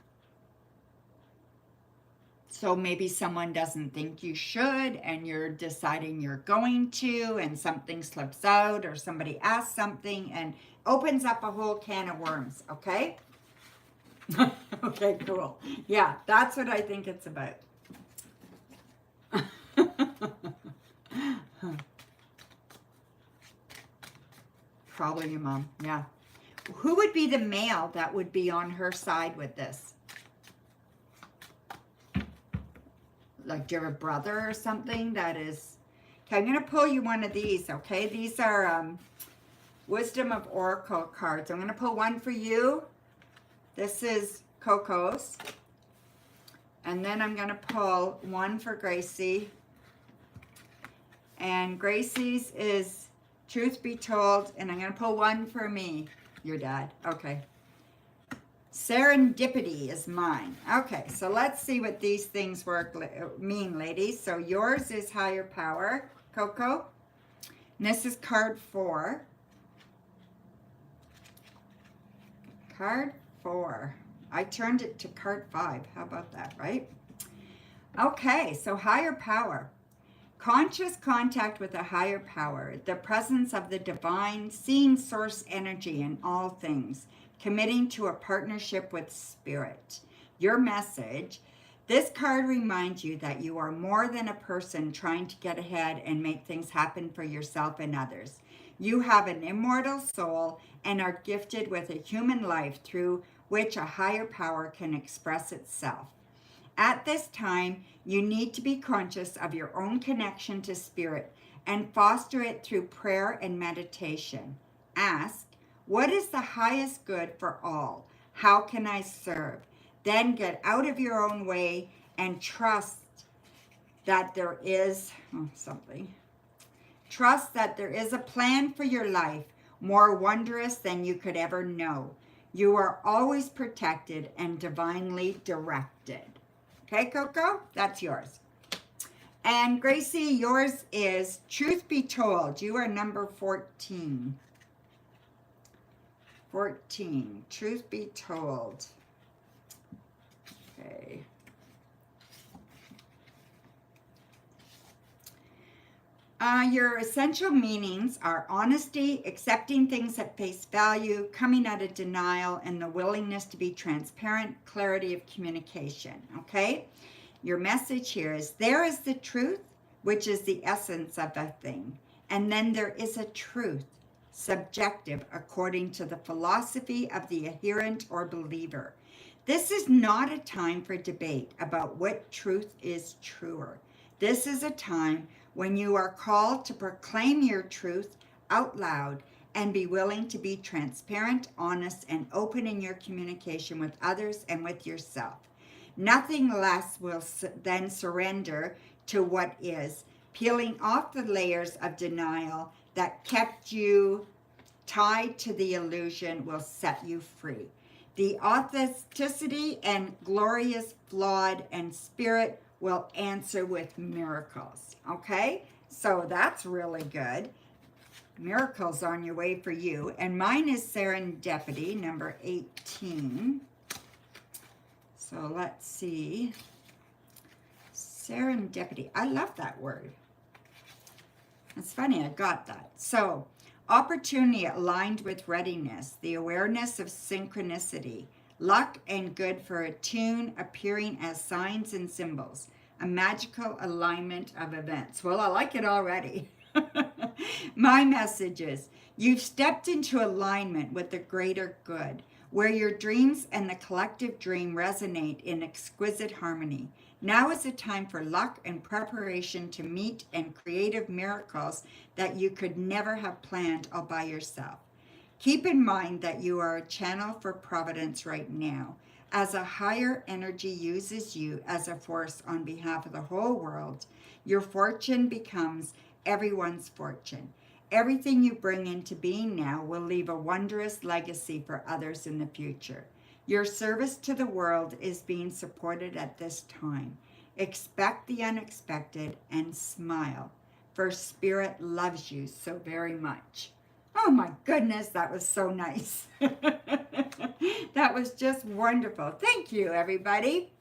So maybe someone doesn't think you should and you're deciding you're going to, and something slips out or somebody asks something and opens up a whole can of worms, okay? Okay, cool. Yeah, that's what I think it's about. Probably your mom, yeah. Who would be the male that would be on her side with this? Like, do you have a brother or something that is... Okay, I'm going to pull you one of these, okay? These are Wisdom of Oracle cards. I'm going to pull one for you. This is Coco's. And then I'm going to pull one for Gracie. And Gracie's is Truth Be Told. And I'm going to pull one for me, your dad. Okay. Serendipity is mine. Okay, so let's see what these things mean, ladies. So yours is Higher Power, Coco. And this is card 4. Card 4. I turned it to card 5. How about that, right? Okay, so Higher Power. Conscious contact with a higher power, the presence of the divine, seeing source energy in all things, committing to a partnership with spirit. Your message: this card reminds you that you are more than a person trying to get ahead and make things happen for yourself and others. You have an immortal soul and are gifted with a human life through which a higher power can express itself. At this time, you need to be conscious of your own connection to spirit and foster it through prayer and meditation. Ask, what is the highest good for all? How can I serve? Then get out of your own way and trust that there is something. Trust that there is a plan for your life, more wondrous than you could ever know. You are always protected and divinely directed. Okay, Coco? That's yours. And Gracie, yours is Truth Be Told. You are number 14. 14. Truth Be Told. Okay. Your essential meanings are honesty, accepting things at face value, coming out of denial, and the willingness to be transparent, clarity of communication. Okay? Your message here is there is the truth, which is the essence of a thing. And then there is a truth, subjective, according to the philosophy of the adherent or believer. This is not a time for debate about what truth is truer. This is a time when you are called to proclaim your truth out loud and be willing to be transparent, honest, and open in your communication with others and with yourself. Nothing less will then surrender to what is, peeling off the layers of denial that kept you tied to the illusion will set you free. The authenticity and glorious, flawed, and spirit will answer with miracles. Okay? So that's really good. Miracles on your way for you. And mine is serendipity, number 18. So let's see. Serendipity. I love that word. It's funny, I got that. So, opportunity aligned with readiness, the awareness of synchronicity, luck and good for a tune appearing as signs and symbols, a magical alignment of events. Well, I like it already. My message is, you've stepped into alignment with the greater good, where your dreams and the collective dream resonate in exquisite harmony. Now is the time for luck and preparation to meet and creative miracles that you could never have planned all by yourself. Keep in mind that you are a channel for providence right now, as a higher energy uses you as a force on behalf of the whole world. Your fortune becomes everyone's fortune. Everything you bring into being now will leave a wondrous legacy for others in the future. Your service to the world is being supported at this time. Expect the unexpected and smile, for Spirit loves you so very much. Oh my goodness, that was so nice. That was just wonderful. Thank you, everybody.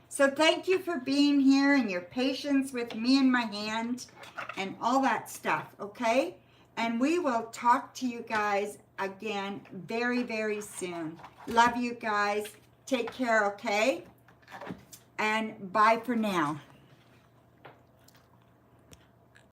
So thank you for being here and your patience with me and my hand and all that stuff, okay? And we will talk to you guys again very, very soon. Love you guys. Take care, okay? And bye for now.